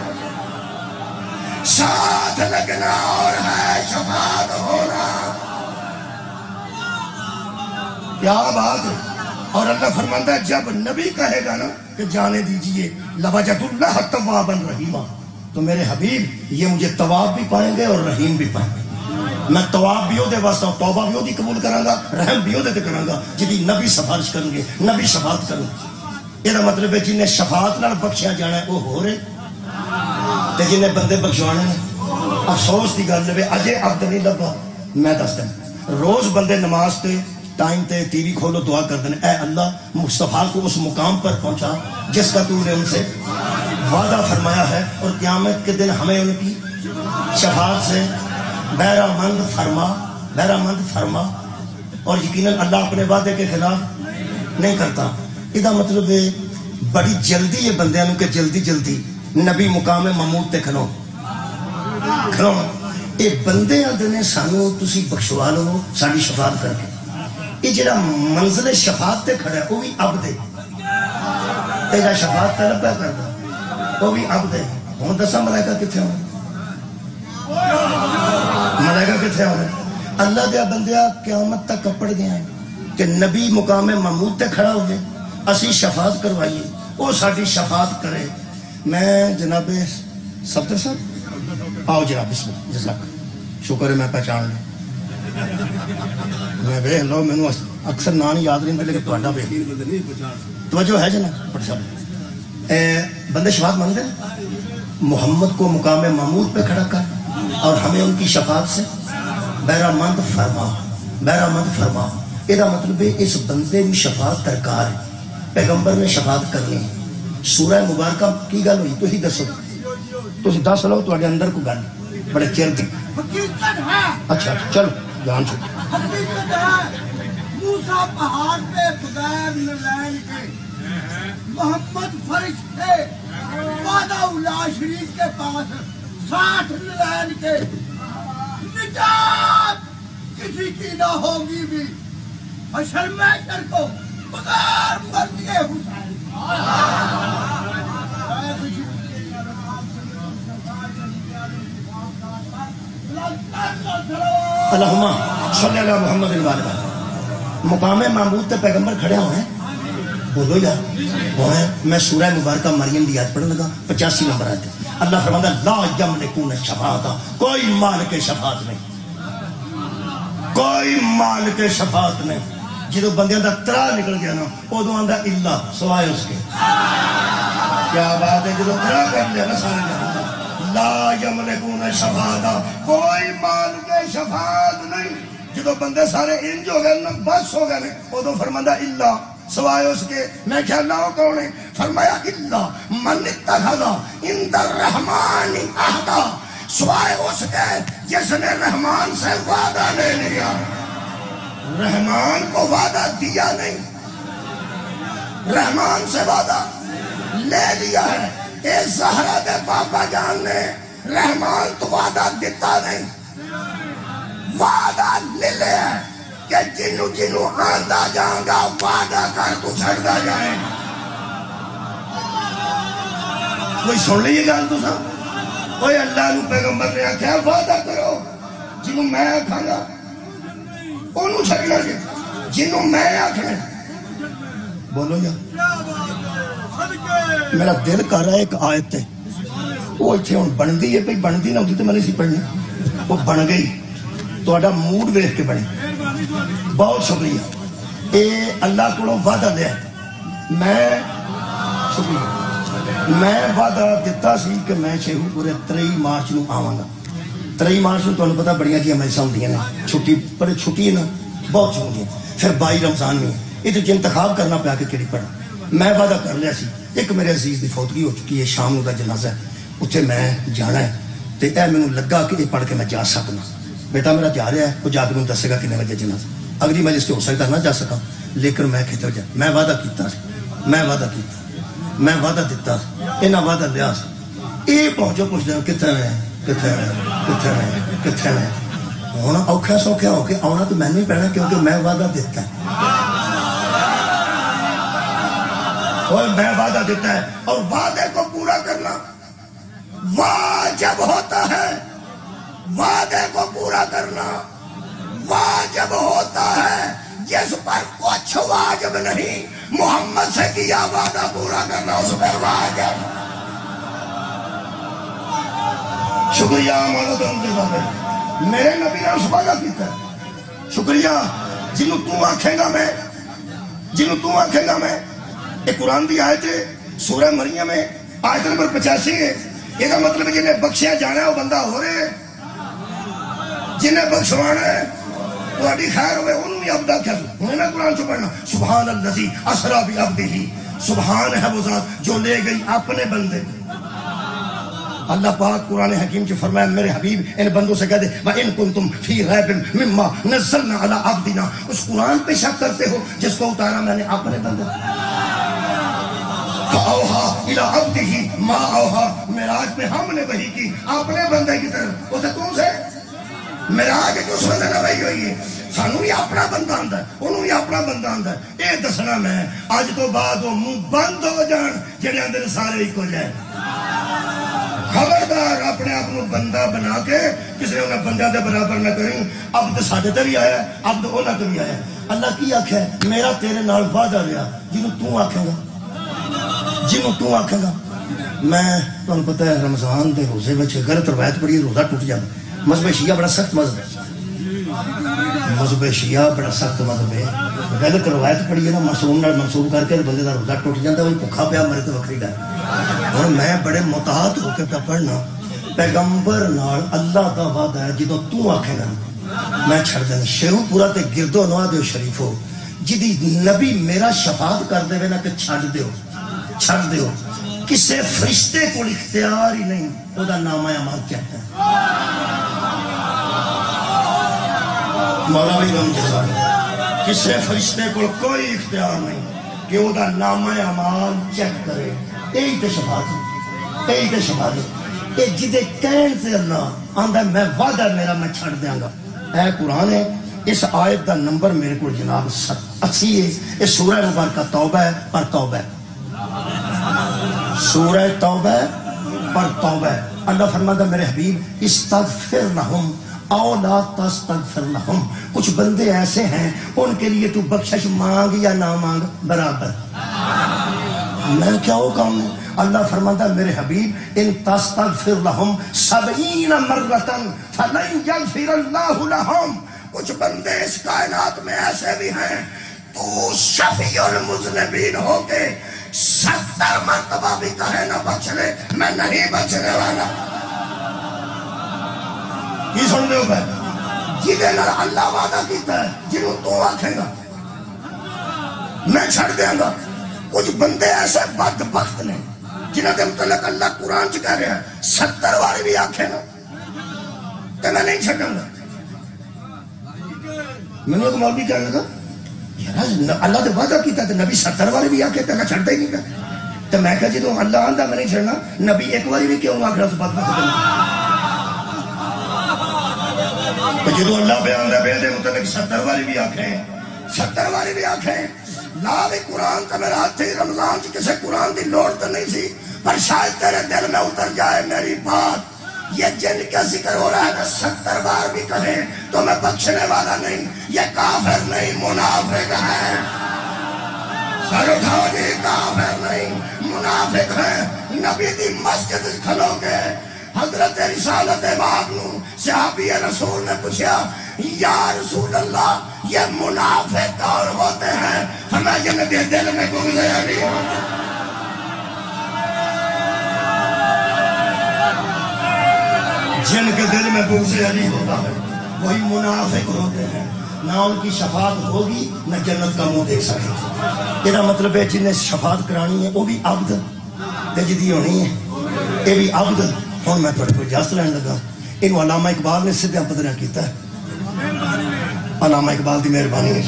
ساتھ لگنا اور ہے شفاعت ہونا کیا بات ہے اور اللہ فرماتا ہے جب نبی کہے گا نا کہ جانے دیجئے لوجد اللہ توابا رحیما تو میرے حبیب یہ مجھے تواب بھی پائیں گے اور رحیم بھی پائیں گے میں تواب بھی ہو دے واسطہ توبہ بھی ہو دی قبول کراں گا رحم بھی ہو دے تے کراں گا جدی نبی سفارش کریں گے نبی شفاعت کریں یہ مطلب ہے جنہیں شفاعت نال بخشیا جانا ہے وہ ہو رہے تے جنہیں بندے بخشوانے ہیں افسوس کی گل ہے اجے عبد نہیں لبا میں دستا روز بندے نماز تے ٹائم تے ٹی وی کھولو دعا کر دیں اے اللہ مصطفیٰ کو اس مقام پر پہنچا جس کا تو نے ان سے وعدہ فرمایا ہے اور قیامت کے دن ہمیں ان کی شفاعت سے بہرہ مند فرما اور یقیناً اللہ اپنے وعدے کے خلاف نہیں کرتا یہ مطلب ہے بڑی جلدی یہ بندے کہ جلدی نبی مقام محمود تے کھلو یہ بندے آدھے نے سانو تسی بخشوا لو ساری شفاعت کر کے یہ جڑا منزل شفاعت تے کھڑا ہے وہ بھی عبد ہے تیرا شفاعت طلب پہ کرتا وہ بھی عبد ہے ہوں دسا ملائکہ کتنے ہونے ملائکہ کتنے ہونے اللہ دیا بندیا قیامت تک کپڑ گیا ہے کہ نبی مقام محمود تے کھڑا ہوئے اسی شفاعت کروائیے وہ ساری شفاعت کرے میں جناب صفدر صاحب آؤ جناب بسم اللہ جزاک شکر ہے میں پہچان لوں میں ویخ لو میں اکثر نام یاد نہیں لیکن تھوڑا ویخ توجہ ہے جناب پڑھ صاحب بندے شفاعت مانگتے ہیں محمد کو مقام محمود پہ کھڑا کر اور ہمیں ان کی شفاعت سے بہرہ مند فرما یہ مطلب ہے اس بندے کی شفاعت درکار ہے پیغمبر نے شفاعت کرنی ہے سورہ مبارکہ کی گل ہوئی تو ہی دسو تو دس لو تو اندر کو گل بڑے چیر دی اچھا چلو جان چھو موسیٰ پہاڑ پہ بغیر نلین کے محمد فرشتے وعدہ اللہ شریف کے پاس 60 نلین کے نجات کسی کی نہ ہوگی بھی حشر محشر کو بغیر مردی حسین اللہم صلی اللہ محمد الوالدہ مقام محمود تے پیغمبر کھڑے ہوئے بولو یار ہوئے میں سورہ مبارکہ مریم دی یاد پڑھنے لگا 85 نمبر آئے اللہ فرماتا لا یملکون الشفاعۃ کوئی مالک شفاعت نہیں کوئی مالک شفاعت نہیں جدو بندیاں دا ترا نکل گیا نا ادو آندا الا سوائے اس کے کیا بات ہے جدو ترا کر لیا نا سارے جہاں لا یملکون الشفاعۃ کوئی مالک شفاعت نہیں جدو بندے سارے انج ہو گئے نا بس ہو گئے ادو فرماتا الا سوائے اس کے میں کیا اللہ کون ہے فرمایا الا من اتخذ عند الرحمن عہدا سوائے اس کے جس نے رحمان سے وعدہ لے لیا رحمان کو وعدہ دیا نہیں رحمان سے وعدہ لے لیا ہے اے زہرا دے بابا جان نے رحمان تو وعدہ دیتا نہیں وعدہ لے لے کہ جنو آندہ جاؤں گا وعدہ کر تو چھڑ جائے کوئی سن لئیے گا تو سا کوئی اللہ نے پیغمبر نے آکھا وعدہ کرو جنو میں آکھا گا انہوں چھڑنا جائے جنو میں آکھا بولو یا میرا دل کر رہا ہے ایک آیت ہے وہ اتھے ہون بن دی ہے پہی بن دی نہ ہوتی تو میں نے سی پڑھنی وہ بن گئی تو اڈا موڈ ویخ کے بڑی بہت شکریہ اے اللہ کو وعدہ لیا میں شکریہ میں وعدہ دیتا سی کہ میں چھہو پورے 23 مارچ نو آواں گا 23 مارچ نو تو انہوں پتا بڑیاں جی ہمیں ساؤں دیا نا چھٹی پر چھٹی ہے نا بہت چھوٹی ہے پھر 22 رمضان میں یہ تو انتخاب کرنا پہ آکے کیڑی پڑا میں وعدہ کر لیا سی ایک میرے عزیز دی فوتگی ہو چکی ہے شام کا جنازہ ہے اتھے میں جانا ہے تو اے میں لگا کہ یہ پڑھ کے میں جا سکنا بیٹا میرا جا رہا ہے وہ جا کے دسے گا کہ بجے جنازہ اگلی مجلس سے ہو سکتا نہ جا سکا لیکن میں کہتا جا میں وعدہ کیتا میں وعدہ دیتا انہاں وعدہ لیا یہ پہنچو پوچھتے ہیں کتنے میں ہونا اوکھا سوکھا ہو کے آنا تو میں نہیں پہنا کیونکہ میں وعدہ دیتا ہے اور میں وعدہ دیتا ہے اور وعدے کو پورا کرنا واجب ہوتا ہے وعدے کو پورا کرنا واجب ہوتا ہے جس پر کچھ واجب نہیں محمد سے کیا وعدہ پورا کرنا اس پر واجب شکریہ میرے نبی نے اس وعدہ کیتا ہے شکریہ جنہوں تو آنکھیں گا میں یہ قرآن کی آیت ہے سورہ مریم میں آیت نمبر 85 ہے. یہ مطلب جنہیں بخشیا جانا ہے وہ بندہ ہو رہے ہے، جنہیں بخشوانا ہے تہاڈی خیر ہوئے انہوں بھی عبد آکھیا. ہوں میں قرآن چ پڑھنا سبحان الذی اسری بعبدہ، سبحان ہے وہ ذات جو لے گئی اپنے بندے. اللہ پاک قرآن حکیم سے فرمایا میرے حبیب ان بندوں سے کہہ دے وَإِن كُنتُمْ فِي رَيْبٍ مِّمَّا نَزَّلْنَا عَلَىٰ عَبْدِنَا، اس قرآن پہ شک کرتے ہو جس کو اتارا میں نے اپنے بندے. فَأَوْحَىٰ إِلَىٰ عَبْدِهِ مَا أَوْحَىٰ، معراج پہ ہم نے وحی کی اپنے بندے کی طرف. اسے کون سے معراج ہے کہ اس بندے نے وحی ہوئی ہے. سانوں بھی اپنا بندہ آندا ہے، انہوں بھی اپنا بندہ آندا ہے. یہ دسنا میں اج تو بعد وہ منہ بند ہو جان جڑے آندے سارے ایک ہو جائے. خبردار اپنے آپ کو بندہ بنا کے کسی نے انہیں بندہ دے برابر نہ کریں. عبد ساڈے تے بھی آیا ہے، عبد انہاں تے بھی آیا ہے. اللہ کی آکھے میرا تیرے نال وعدہ رہا جنوں تو آکھے گا، جنوں تو آکھے گا. میں تمہیں پتہ ہے رمضان دے روزے وچ غلط روایت پڑھی روزہ ٹوٹ جاتا. مذہب شیعہ بڑا سخت مذہب ہے، مذہب شیعہ بڑا سخت مذہب ہے. غلط روایت پڑھی ہے نا معصوم نال منسوب کر کے بندے دا روزہ ٹوٹ جاتا. وہی بھوکا پیا مرے تو وکری گل. اور میں بڑے متحد ہو کے پڑھنا پیغمبر نال اللہ دا وعدہ ہے جدوں تو آکھے گا میں چھڑ دینا. شیخو پورا تے گردو نوا دیو شریفو جدی نبی میرا شفاعت کر دے نا کہ چھڑ دیو، چھڑ دیو. کسے فرشتے کو اختیار ہی نہیں او دا نامہ اعمال کیا ہے. مولا بھی غم جزا کسے فرشتے کو کوئی اختیار نہیں کہ او دا نامہ اعمال چیک کرے. یہی تے شفاعت، یہی تے شفاعت. یہ جدے کہن سے اللہ آندا میں وعدہ میرا میں چھڑ دیاں گا. اے قرآن ہے. اس آیت دا نمبر میرے کو جناب 80 ہے. یہ سورہ مبارکہ توبہ ہے پر توبہ ہے، سورہ توبہ پر توبہ ہے. اللہ فرماتا میرے حبیب استغفر لہم او لا تستغفر لہم. کچھ بندے ایسے ہیں ان کے لیے تو بخشش مانگ یا نہ مانگ برابر. میں کیا ہو کام ہے. اللہ فرماتا میرے حبیب ان تستغفر لہم 70 مرتن فلن یغفر اللہ لہم. کچھ بندے اس کائنات میں ایسے بھی ہیں تو شفیع المذنبین ہو کے 70 مرتبہ بھی کہے نہ بخش لے میں نہیں بخشنے والا. کی سن دے ہو جنہیں اللہ وعدہ کیتا ہے جنہوں تو آکھے گا میں چھڑ دیا گا. کچھ بندے ایسے بدبخت نے جنہوں کے متعلق اللہ قرآن چ کہہ رہا ہے 70 بار بھی آکھے نا تو میں نہیں چھڑوں گا. میں نے مولوی کہنے لگا یار اللہ نے وعدہ کیتا تو نبی 70 بار بھی آکھے تو میں چھڑتا ہی نہیں کر. تو میں کہا جدوں اللہ آندا میں نہیں چھڑنا نبی ایک بار بھی کیوں آکھ رہا اس بات میں. تو جدو اللہ بیان دے بیان دے مطلق 70 باری بھی آکھیں 70 باری بھی آکھیں. لال قرآن کا میرا ہاتھ تھی رمضان کی کسے قرآن دی لوڑ تو نہیں تھی پر شاید تیرے دل میں اتر جائے میری بات. یہ جن کا ذکر ہو رہا ہے کہ 70 بار بھی کہیں تو میں بخشنے والا نہیں. یہ کافر نہیں منافق ہے. سر اٹھاؤ جی کافر نہیں منافق ہے. نبی دی مسجد کھلو گے حضرت رسالت پاک نو صحابی رسول نے پوچھا یا رسول اللہ یہ منافق کون ہوتے ہیں؟ فرمایا جن کے دل میں بغض علی ہوتا ہے. جن کے دل میں بغض علی ہوتا ہے وہی منافق ہوتے ہیں. نہ ان کی شفاعت ہوگی نہ جنت کا منہ دیکھ سکے. یہ مطلب ہے جنہیں شفاعت کرانی ہے وہ بھی عبد تجدی ہونی ہے یہ بھی عبد. ہوں میں تھوڑے کو اجازت لینے لگا. انہوں علامہ اقبال نے سدھا پدرا کیتا ہے. علامہ اقبال کی مہربانی ہے.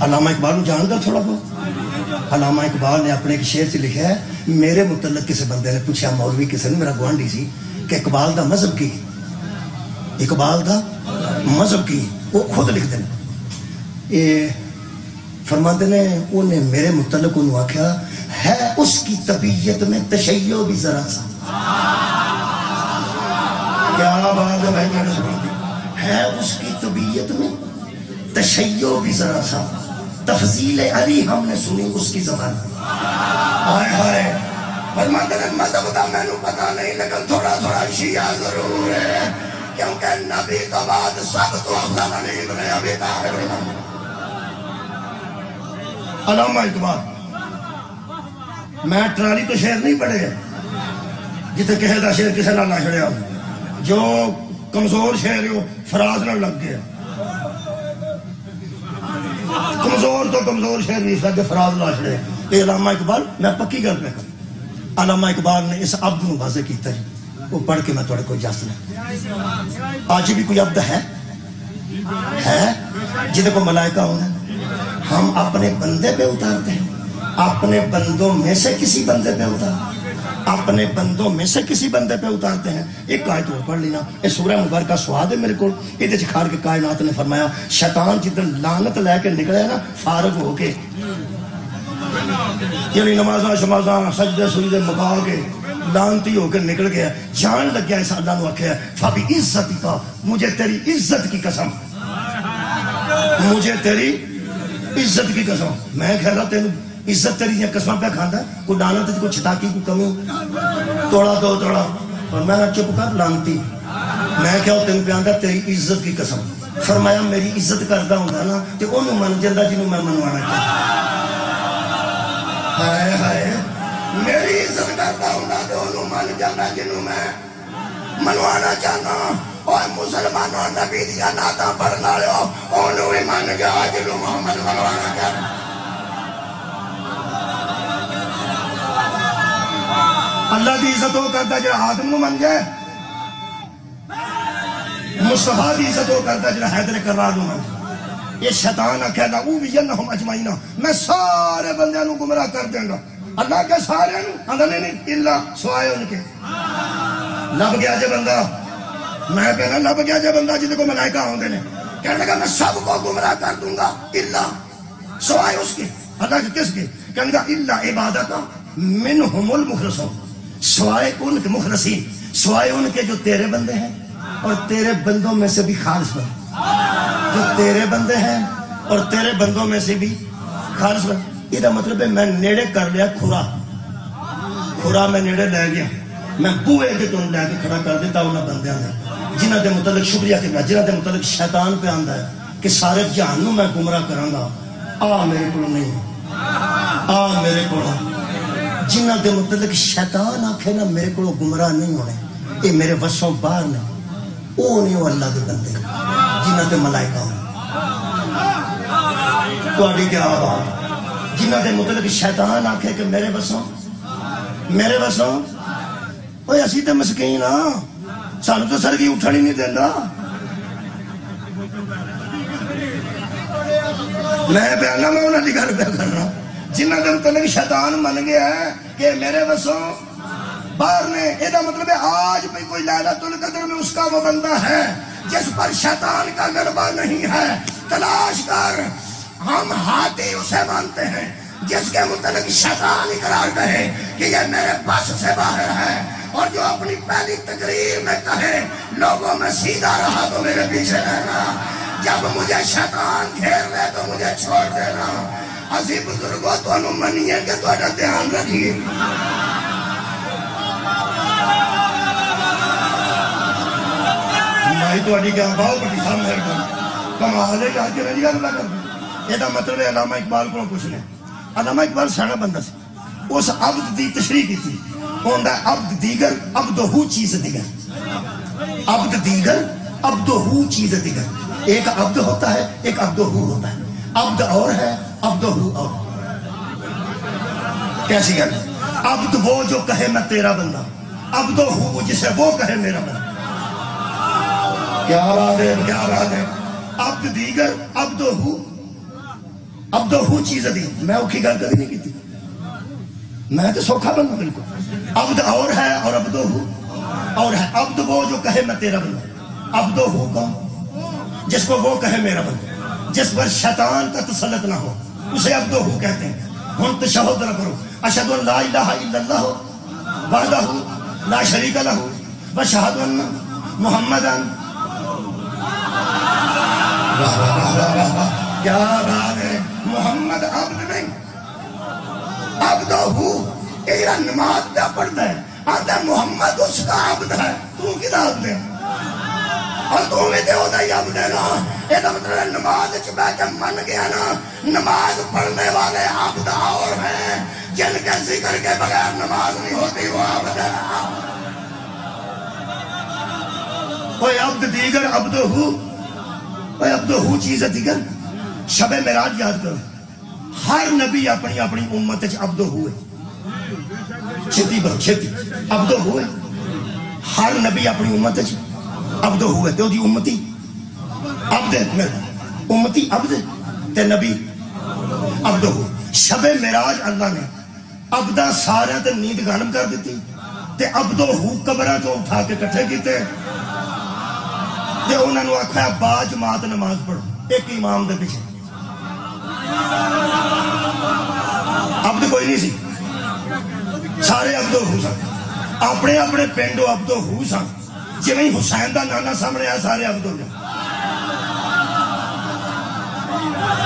علامہ اقبال کو جانتا تھوڑا بہت. علامہ اقبال نے اپنے ایک شعر سے لکھا ہے میرے متعلق کسی بندے نے پوچھا مولوی کسی نے میرا گوانڈی سی کہ اقبال دا مذہب کی اقبال دا مذہب کی. وہ خود لکھ دیں یہ فرماتے نے انہیں میرے متعلق انہوں آکھا ہے اس کی طبیعت میں تشیع بھی ذرا سا. کیا بات ہے بھائی ہے اس کی طبیعت میں تشیع بھی ذرا سا. تفضیل علی ہم نے سنی اس کی زبان. ہائے ہائے فرماتے ہیں مذہب دا میں نو پتا نہیں لیکن تھوڑا تھوڑا شیعہ ضرور ہے کیونکہ نبی کا بعد سب تو افضل علی ابن ابی طالب. علامہ اقبال میں ٹرالی تو شیر نہیں پڑے جتے کہے دا شیر کسے نہ چھڑیا جو کمزور شیر ہو فراز نہ لگ گیا کمزور تو کمزور شیر نہیں لگے فراز نہ چھڑے یہ علامہ اقبال میں پکی گل پہ کروں علامہ اقبال نے اس عبد نو واضح کیتا ہے وہ پڑھ کے میں تھوڑے کو اجازت لیں آج بھی کوئی عبد ہے جنہیں کو ملائکہ ہونا ہم اپنے بندے پہ اتارتے ہیں اپنے بندوں میں سے کسی بندے پہ اتارتے اپنے بندوں میں سے کسی بندے پہ اتارتے ہیں ایک آیت اور پڑھ لینا یہ سورہ مبارکہ سواد ہے میرے کو یہ کھار کے کائنات نے فرمایا شیطان جدن لعنت لے کے نکلے نا فارغ ہو کے یعنی نمازاں شمازاں سجدے سجدے مکا کے لانتی ہو کے نکل گیا جان لگ گیا اس اللہ نے آکھیا فبی عزتی کا مجھے تیری عزت کی قسم مجھے تیری عزت کی قسم میں کہہ رہا تیری عزت تیری قسم پہ کھانا کوئی ڈانا تجھ کو چھٹاکی کو کمی توڑا دو توڑا اور میں چپ کر لانتی میں کیا تین پہ آندا تیری عزت کی قسم فرمایا میری عزت کردا ہوندا نا تے اونوں من جاندا جنوں میں منوانا چاہتا ہائے ہائے میری عزت کردا ہوندا تے اونوں من جاندا جنوں میں منوانا چاہتا اور مسلمانوں نبی دیا نعتاں پڑھن والےو اونوں ہی من گیا جنوں محمد منوانا چاہتا اللہ دی عزت ہو کرتا جڑا آدم نو من جائے مصطفیٰ دی عزت ہو کرتا جڑا حیدر کرار نو من جائے یہ شیطان آکھے گا اوبینہم اجمعین میں سارے بندیاں نو گمراہ کر دیں گا اللہ کے سارے نو اندر نہیں الا سوائے ان کے لب گیا جے بندہ میں کہنا لب گیا جے بندہ جن کو ملائکہ ہوندے نے کہنے لگا میں سب کو گمراہ کر دوں گا الا سوائے اس کے اللہ کے کس کے کہنے لگا الا عبادت منہم المخلصون سوائے ان کے مخلصین سوائے ان کے جو تیرے بندے ہیں اور تیرے بندوں میں سے بھی خالص بندے جو تیرے بندے ہیں اور تیرے بندوں میں سے بھی خالص بندے یہ مطلب ہے میں نیڑے کر لیا کھرا میں نیڑے لے گیا میں بوئے کے تو لے کے کھڑا کر دیتا انہاں بندیاں نے جنہ دے متعلق شکریہ کرنا جنہ دے متعلق شیطان پہ آندا ہے کہ سارے جہان نو میں گمراہ کراں گا آ میرے کو نہیں آ میرے کو جنہ دے متعلق شیطان آکھے نا میرے کو گمراہ نہیں ہونے یہ میرے وسوں باہر نے او نہیں ہو اللہ دے بندے جنہ دے ملائکہ ہونے کوئی کیا آباد جنہ دے متعلق شیطان آکھے کہ میرے وسوں اوہ اسی تے مسکین ہاں سانو تو سرگی اٹھن ہی نہیں دینا میں بیانہ میں انہاں دی گل پہ کر رہا جنہ دے متعلق شیطان من گیا ہے کہ میرے وسوں باہر نے یہ مطلب ہے آج بھی کوئی لیلۃ القدر میں اس کا وہ بندہ ہے جس پر شیطان کا غلبہ نہیں ہے تلاش کر ہم ہاتھی اسے مانتے ہیں جس کے متعلق شیطان اقرار کہے کہ یہ میرے بس سے باہر ہے اور جو اپنی پہلی تقریر میں کہے لوگوں میں سیدھا رہا تو میرے پیچھے رہنا جب مجھے شیطان گھیر لے تو مجھے چھوڑ دینا اسی بزرگوں تو انہوں منیے کہ تو اڈا دھیان رکھیے مائی تو اڈی کیا باؤ بڑی سامنے کمالے کہ آج رجی گا اللہ کر دیں یہ مطلب ہے علامہ اقبال کو کچھ لیں علامہ اقبال ساڑھا بندہ سے اس عبد دی تشریح کی تھی ہوندہ عبد دیگر عبدہو چیز دیگر عبد دیگر عبدہو چیز دیگر ایک عبد ہوتا ہے ایک عبدہو ہوتا ہے عبد اور ہے عبدہو اور کیسی گل عبد وہ جو کہے میں تیرا بندہ عبدہو جسے وہ کہے میرا بندہ کیا بات ہے عبد دیگر عبدہو چیز دی میں اوکھی گل کری نہیں کی تھی میں تو سوکھا بندہ بالکل عبد اور ہے اور عبدہو اور ہے عبد وہ جو کہے میں تیرا بندہ عبدہو کون جس کو وہ کہے میرا بندہ جس پر شیطان کا تسلط نہ ہو اسے عبدہو کہتے ہیں ہم تشہد نہ کرو اشہد ان لا الہ الا اللہ وحدہ لا شریک لہ واشہد ان محمدن کیا بات ہے محمد عبد نہیں عبدہو یہ نماز پہ پڑھتا ہے آتا محمد اس کا عبد ہے تو کدھا عبد ہے اور تو میں دے ہوتا ہی عبد ہے نا یہ مطلب نماز چبہ کے من گیا نا نماز پڑھنے والے عبد اور ہیں جن کے ذکر کے بغیر نماز نہیں ہوتی وہ عبد ہے. کوئی عبد دیگر عبد ہو، کوئی عبد ہو چیز ہے دیگر. شب معراج یاد کرو، ہر نبی اپنی اپنی امت عبد ہوئے. چھتی بہت چھتی عبد ہوئے. ہر نبی اپنی امت عبد ہوئے. تو دی امتی عبد ہے، امتی عبد تے نبی عبد ہو. شب معراج اللہ نے عبدہ سارے تے نیند غنم کر دیتی تے عبد ہو قبرہ تو اٹھا کے کٹھے کیتے تے انہوں نے آکھا با جماعت نماز پڑھو ایک امام دے پیچھے. عبد کوئی نہیں سی، سارے عبد ہو سن، اپنے اپنے پنڈو عبد ہو سن. جی میں حسین دا نانا سامنے آیا سارے عبد ہو جائے.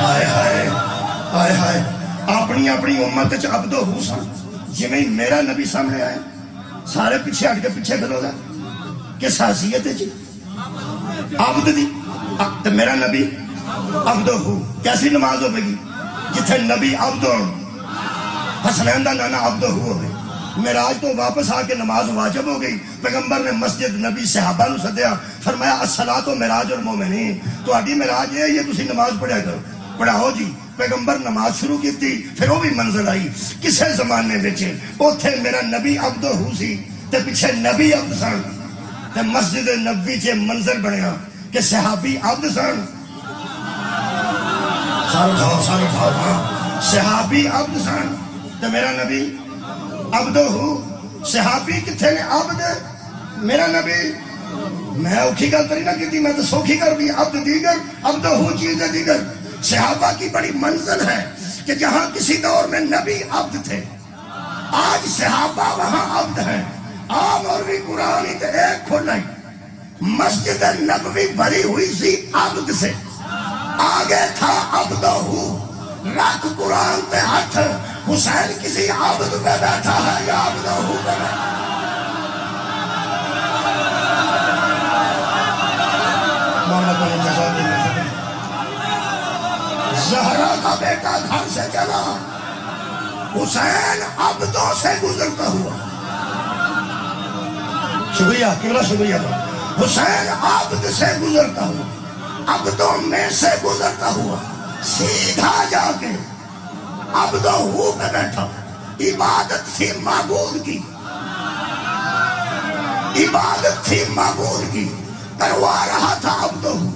ہائے ہائے ہائے ہائے، اپنی اپنی امت عبد ہو سن. جی میں میرا نبی سامنے آیا سارے پیچھے ہٹ کے پیچھے کھلو جائے کہ حیثیت جی عبد دی. تو میرا نبی عبد ہو، کیسی نماز ہو گی جتھے نبی عبد ہو، حسنین دا نانا عبد ہو گئی. معراج تو واپس آ کے نماز واجب ہو گئی. پیغمبر نے مسجد نبی صحابہ نو سدیا، فرمایا الصلاۃ معراج المومنین، تو آڈی معراج ہے یہ تسی نماز پڑھیا کرو. پڑھاؤ جی. پیغمبر نماز شروع کی تھی. پھر وہ بھی منزل آئی کسے زمانے بچے اوتھے میرا نبی عبد ہو سی تے پیچھے نبی عبد سن تے مسجد نبی چے منظر بنیا کہ صحابی عبد سن. سارے بھاؤ صحابی عبد سن تے میرا نبی عبد ہو. صحابی کتھے نے عبد میرا نبی. میں اوکھی گل تری نہ کی، میں تو سوکھی کر دی. عبد دیگر عبد ہو چیز دیگر. صحابہ کی بڑی منزل ہے کہ جہاں کسی دور میں نبی عبد تھے آج صحابہ وہاں عبد ہیں. عام اور بھی قرآن ہی تے ایک کھولا ہی مسجد نبوی بھری ہوئی سی عبد سے، آگے تھا عبد ہو. رکھ قرآن پہ ہاتھ، حسین کسی عبد پہ بیٹھا ہے یا عبد ہو پہ بیٹھا ہے. زہرا کا بیٹا گھر سے چلا، حسین عبدوں سے گزرتا ہوا. شکریہ کیوں شکریہ. حسین عبد سے گزرتا ہوا، عبدوں میں سے گزرتا ہوا سیدھا جا کے عبد ہو پہ بیٹھا. عبادت تھی معبود کی، عبادت تھی معبود کی، کروا رہا تھا عبد ہو،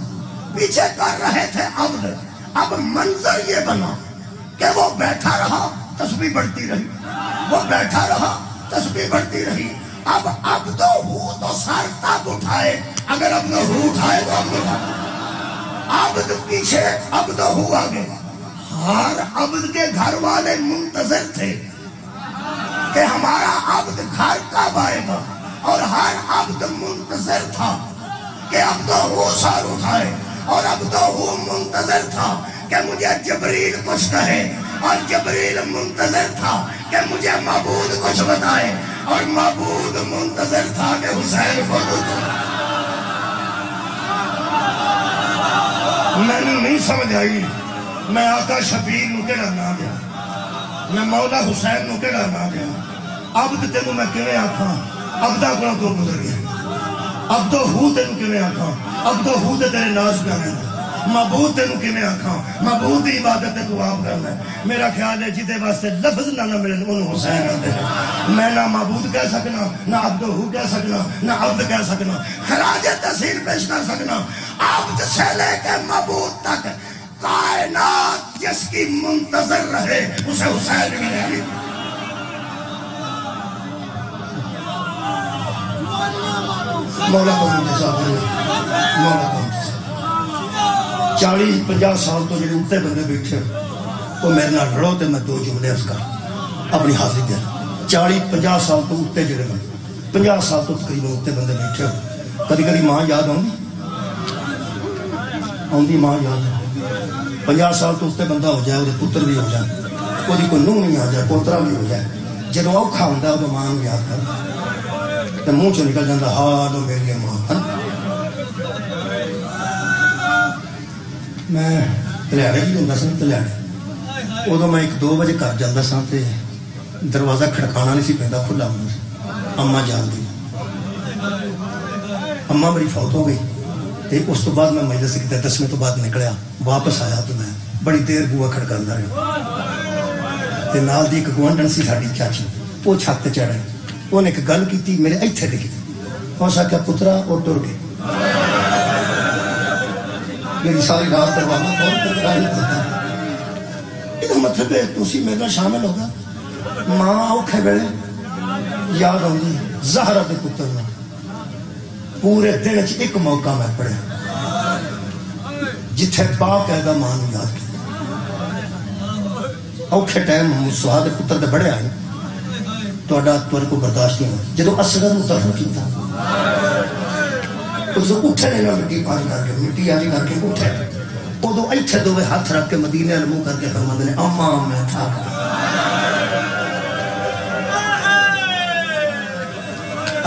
پیچھے کر رہے تھے عبد. اب منظر یہ بنا کہ وہ بیٹھا رہا تسبیح بڑھتی رہی، وہ بیٹھا رہا تسبیح بڑھتی رہی. اب عبد ہو تو سر تک اٹھائے، اگر عبد ہو اٹھائے تو عبد اٹھائے. عبد پیچھے عبد ہو آگے. ہر عبد کے گھر والے منتظر تھے کہ ہمارا عبد گھر کب آئے گا، اور ہر عبد منتظر تھا کہ عبد ہو سر اٹھائے، اور عبد ہو منتظر تھا کہ مجھے جبریل کچھ کہے، اور جبریل منتظر تھا کہ مجھے معبود کچھ بتائے، اور معبود منتظر تھا کہ حسین کو میں نے نہیں سمجھ آئی. میں آقا شبیر نو کہڑا نہ دیا، میں مولا حسین نو کہڑا نہ دیا. عبد تینوں میں کیویں آکھاں، عبدہ کو تو گزر گیا. عبد ہو تینوں کیویں آکھاں، عبد ہو تے تیرے ناز کرنا. معبود تینوں کیویں آکھاں، معبود دی عبادت تے تو آپ کرنا. میرا خیال ہے جدے واسطے لفظ نہ ملے انہوں حسین آتے ہیں. میں نہ معبود کہہ سکنا، نہ عبد ہو کہہ سکنا، نہ عبد کہہ سکنا. خراج تحسین پیش کر سکنا. عبد سے لے کے معبود تک کائنات جس کی منتظر رہے اسے حسین میں رہی. مولا کو انتظار مولا کو 40-50 سال تو جڑے اتنے بندے بیٹھے وہ میرے نال لڑو تے میں 2 جملے عرض کر اپنی حاضری دے. 40-50 سال تو اتنے جڑے بندے 50 سال تو تقریباً اتنے بندے بیٹھے ہو. کدی کدی ماں یاد آؤں ماں یاد 50 سال تو اتنے بندہ ہو جائے، وہ پتر بھی ہو جائے، وہ کوئی نوح نہیں آ جائے، پوترا بھی ہو جائے، جدو اوکھا ہوتا وہ ماں یاد کر تو منہ چو نکل جاتا ہاں لو میری ماں. میں تلیاڑے بھی ہوں سن، تلیاڑے ادو میں 1-2 بجے گھر جاتا سا تے دروازہ کھڑکانا نہیں سی پہنتا، کھلا ہوں اما جان دی اما میری فوت ہو گئی تے اس تو بعد میں مجلس کی 10ویں تو بعد نکلیا، واپس آیا تو میں بڑی دیر بوا کھڑکاندا رہا تے نال دی ایک گوانڈن سی ساڈی چاچی، وہ چھت تے چڑھے، انہیں ایک گل کیتی میرے ایتھے لکھی، اس آخیا پترا اور ٹر گئے، میری ساری رات دروازہ کھول کے کرائی دیتا، یہ مطلب ہے تسی میرے نال شامل ہوگا۔ ماں اوکھے ویلے یاد آؤں زہرا دے پتر نال پورے دن چ ایک موقع میں پڑھیا جتھے باقاعدہ ماں نوں یاد کیا، اوکھے ٹائم سہا دے پتر دے بڑے آئے تہاڈا تور کو برداشت نہیں ہوا، جدوں اصغر نوں دفن کیتا اس اٹھے نے مٹی پانی کر کے مٹی آدھی کر کے اٹھے، ادو ایتھے دووے ہاتھ رکھ کے مدینے والے منہ کر کے فرماندے نے اما میں تھک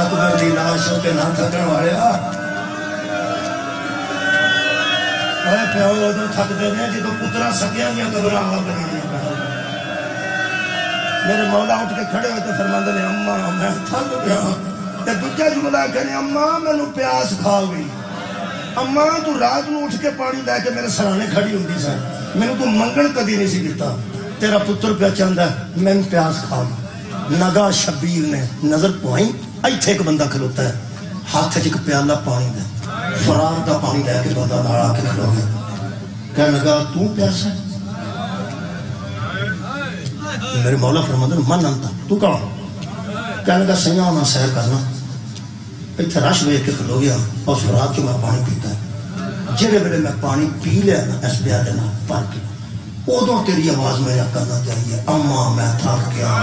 اکبر دی لاش تے نہ تھکن والے اے پیو ادو تھکدے نے جدوں پتراں سکیاں دیاں قبراں بنانیاں پڑ، میرے مولا اٹھ کے کھڑے ہوئے تے فرماندے نے اما میں تھک گیا، تے دوجا جملہ کہنے اما مینوں پیاس کھا گئی، اما تو رات نو اٹھ کے پانی لے کے میرے سرانے کھڑی ہوندی سی، مینوں تو منگن کدی نہیں سی دتا، تیرا پتر پیا چاہندا ہے مینوں پیاس کھا گئی۔ نگاہ شبیر نے نظر پوائی، ایتھے ایک بندہ کھلوتا ہے، ہاتھ چ ایک پیالہ پانی دا، فرار دا پانی لے کے بندہ نال آ کے کھلو گیا، کہنے لگا تو پیاسا ہے؟ میرے مولا فرماندے من انتا تو کون؟ کہنے لگا سیاں میں سیر کرنا، اتنے رش ویکھ کے کھلو گیا، اور فرات چ میں پانی پیتا ہے، جہے ویلے میں پانی پی لیا نا اس بیا دے نال بھر کے، ادوں تیری آواز میرا کرنا چاہیے اما میں تھک گیا،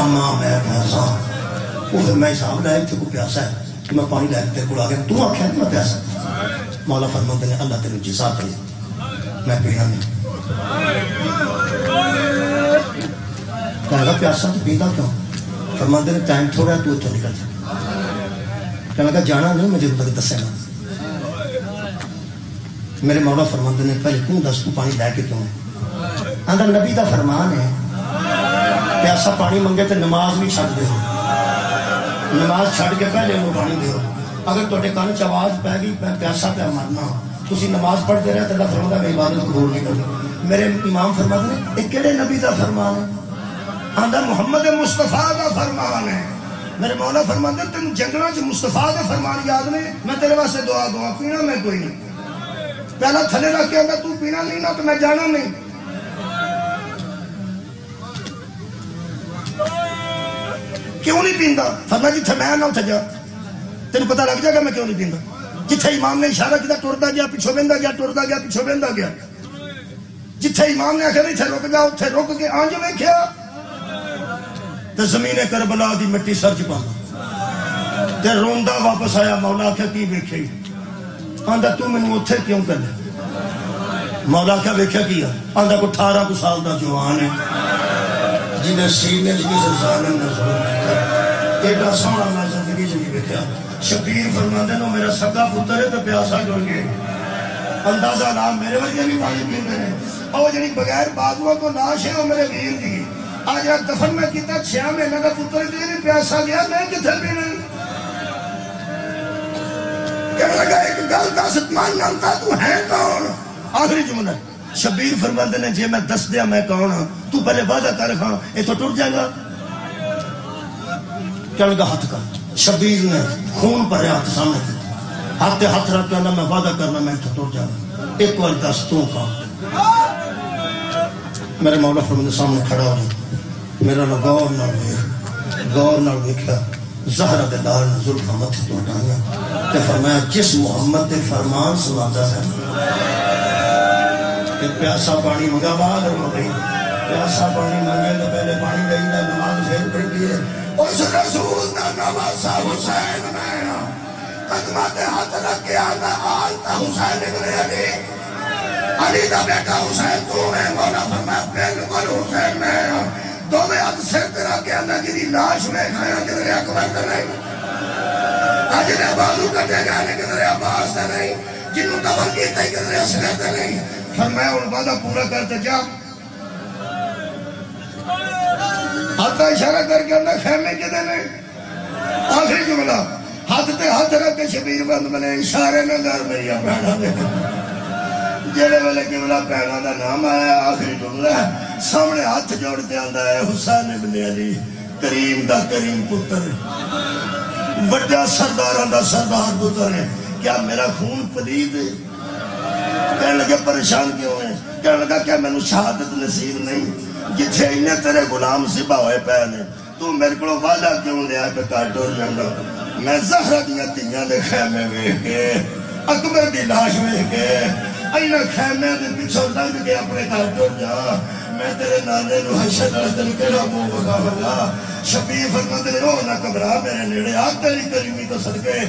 اما میں پیاسا، وہ پھر میں حساب لایا اتنے کو پیاسا ہے کہ میں پانی لے کے تیرے کو آ گیا، تو آخیا کہ میں پیاسا، مولا فرماندے نے اللہ تیرے جزا دے، میں پینا نہیں، کہنے لگا پیاسا تو پیتا کیوں؟ فرماندے نے ٹائم تھوڑا تو اتوں نکل جا، کہنے لگا جانا نہیں مجھے تک دسے گا، میرے مولا فرماندے نے پہلے کیوں دس تو پانی لے کے کیوں؟ اندر نبی دا فرمان ہے پیاسا پانی منگے تو نماز بھی چھڈ دے، نماز چھڈ کے پہلے انہوں پانی دیو، اگر تواڈے کان چ آواز پی گئی میں پیاسا پیا مرنا، تسی نماز پڑھتے رہے تو اللہ فرماتا میں عبادت قبول نہیں کروں۔ میرے امام فرماتے ہیں یہ کہڑے نبی دا فرمان ہے؟ آندا محمد مصطفیٰ دا فرمان ہے۔ میرے مولا فرماتے ہیں تین جنگلاں چ مصطفیٰ دے فرمان یاد نے، میں تیرے واسطے دعا پینا میں کوئی نہیں، پہلا تھلے رکھ کے آندا تو پینا نہیں نا تو میں جانا نہیں، کیوں نہیں پیندا؟ فرمایا جتھے میں نہ اتھے جا، تینوں پتہ لگ جائے گا میں کیوں نہیں پیندا، جتھے امام نے اشارہ کیا ٹردا گیا پیچھے ویندا گیا، ٹردا گیا پیچھے ویندا گیا، جتھے امام نے آخیا اتھے رک جا اتھے رک کے آنج ویکھیا تے زمین کربلا دی مٹی سر چ پاندا تے روندا واپس آیا، مولا آخیا کی ویکھیا؟ آندا تو مینوں اتھے کیوں کرنا؟ مولا آخیا ویکھیا کی؟ آندا کو 18 سال دا جوان ہے جنہیں سینے کسی ظالم نے ظلم کیا، ایڈا سونا میں زندگی چ نہیں ویکھیا۔ شبیر فرماندے نو میرا سگا پتر ہے تو پیاسا جڑ گئے، اندازہ لا میرے ورگے بھی پانی پیندے نے، اور جڑی بغیر بازوؤں کو لاش ہے وہ میرے ویر دی، آج دفن میں کیتا 6 مہینے کا پتر تیری پیاسا گیا، میں کتنے پینا؟ کہنے لگا ایک گل دس مان جانتا تو ہے کون؟ آخری جملہ شبیر فرماندے نے جے میں دس دیا میں کون ہوں تو پہلے وعدہ کر ہاں یہ تو ٹر جائے گا، کہنے لگا ہاتھ کر، شبیر نے خون پر ہاتھ سامنے کیا، ہاتھ ہاتھ رکھ کے میں وعدہ کرنا میں تو ٹر جائے گا، ایک بار دس تو کا میرے مولا فرماندے سامنے کھڑا ہو جائے، میرا نہ غور نال ویکھیا، زہرا دے لال نے زلفاں متھے تو ہٹائیاں تے فرمایا جس محمد دے فرمان سناتا ہے کہ پیاسا پانی منگا بعد ہو گئی، پیاسا پانی منگے تو پہلے پانی دے دا نماز پھر پڑھی ہے، اس رسول دا نواسا حسین میرا قدمہ تے ہاتھ رکھ کے آنا آل تا حسین ابن علی، علی دا بیٹا حسین تو ہے، مولا فرمایا بالکل حسین میرا، دو میں ہاتھ سر تیرا کے آنا جنی لاش میں کھایا کدھر اکبر تے نہیں، جنہیں بازو کٹے گئے کدھر عباس تے نہیں، جنہوں دفن کیتا ہی کدھر اصغر تے نہیں، فرمایا ان وعدہ پورا کرتے جا، ہاتھ کا اشارہ کر کے اندر خیمے کے دینے آخری جملہ ہاتھ تے ہاتھ رکھ کے شبیر بند بنے اشارے میں گھر میری بہنا دے جڑے والے قبلہ بہنا دا نام آیا آخری جملہ سامنے ہاتھ جوڑ کے آندا ہے حسین ابن علی کریم دا کریم پتر بڑا سرداروں دا سردار پتر ہے کیا میرا خون پلید ہے کہنے لگے پریشان کیوں ہے کہنے لگا کیا میں نے شہادت نصیب نہیں جتھے انہیں تیرے غلام سبا ہوئے پہنے تو میرے کو وعدہ کیوں لیا پہ کاٹ ڈور جانا میں زہرہ دیا تیاں دے خیمے میں کے اکبر دی لاش میں کے اینا خیمے دے پچھو لگ کے اپنے کاٹ ڈور جا میں تیرے نانے نو حشد رہتن کے رابو بگا بگا شبیر فرماتے نے او نہ کبرا میرے نیڑے آگ تیری کریمی تو صدقے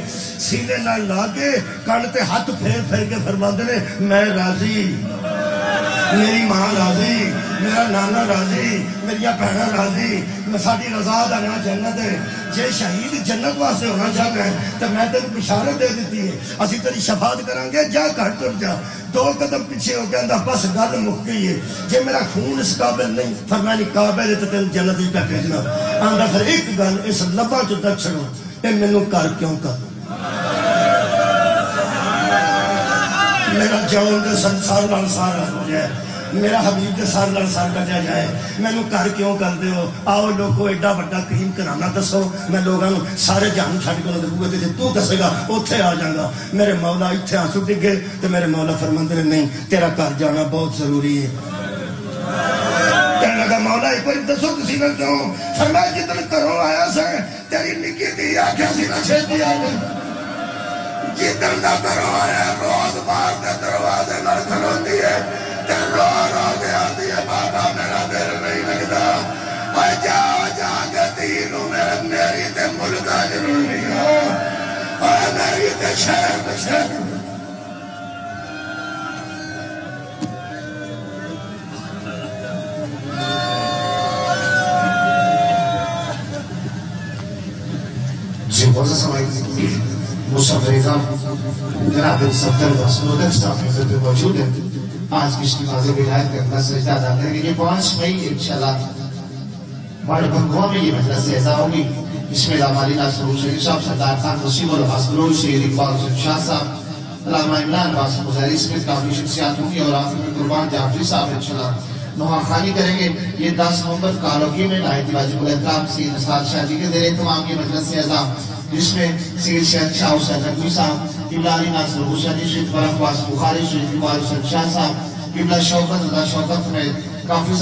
سینے نہ لا کے کانتے ہاتھ پھیر پھیر کے فرماتے نے میں راضی میری ماں راضی میرا نانا راضی میری بہنا راضی میں ساڑی رضا دانا جنت ہے جے شہید جنت واسے ہونا چاہتا ہے تو میں تیری بشارت دے دیتی ہے اسی تیری شفاعت کریں گے جا گھٹ کر جا 2 قدم پیچھے ہو گیا اندہ بس گل مک گئی ہے جے میرا خون اس قابل نہیں فرمانی قابل ہے تو تیری جنت ہی پہ بھیجنا آندہ پھر ایک گل اس لبا جو تک چھڑو اے میں نو کر کیوں کر میرا جون دے سنسار لانسار ہو جائے میرا حبیب دے سار لانسار بجا جائے میں نو کر کیوں کر دے ہو آؤ لوگوں ایڈا بڑا کریم کرانا دسو میں لوگاں سارے جان چھاڑ کے لوگوں دے تو دسے گا اوتھے آ جاؤں گا میرے مولا اتھے آنسو ڈگے تو میرے مولا فرماندے نہیں تیرا گھر جانا بہت ضروری ہے کہنے لگا مولا ایک بار دسو کسی نہ کیوں فرمایا جتنے کرو آیا سے تیری نکی دی آکھیں سی نہ چھیتی آگے جتن دا کرو آیا روز بار دے دروازے نہ کھلو دیئے تے رو رو دے آتی ہے بابا میرا دل نہیں لگتا اور جا کے تینوں میری تے ملکہ ضرور نہیں ہو اور میری تے شہر جی بہت سمجھتی مصطفیٰ ریزام جناب صفدر رسول اللہ پہ موجود ہیں آج کی نماز ولایت کے اندر سجدہ ادا کریں گے یہ 5 مئی انشاءاللہ بڑے بنگوا میں یہ مجلس سے اعزا ہوگی اس میں علامہ علی ناصر حسین صاحب سردار خان وسیم الحسن شہید اقبال حسین شاہ صاحب علامہ عمران واس مظاہر اسمت کافی شخصیات ہوں گی اور آخر میں قربان جعفری صاحب انشاءاللہ نوحہ خانی کریں گے یہ 10 نومبر کالوکی میں نائب واجب الاحترام سید استاد شاہ جی کے زیر اہتمام کی مجلس سے اعزا جس میں سید شیخ شاہ حسین نقوی صاحب قبلہ علی ناصر حسین شریف فرق واس بخاری شریف اقبال حسین شاہ صاحب قبلہ شوکت اللہ شوکت میں کافی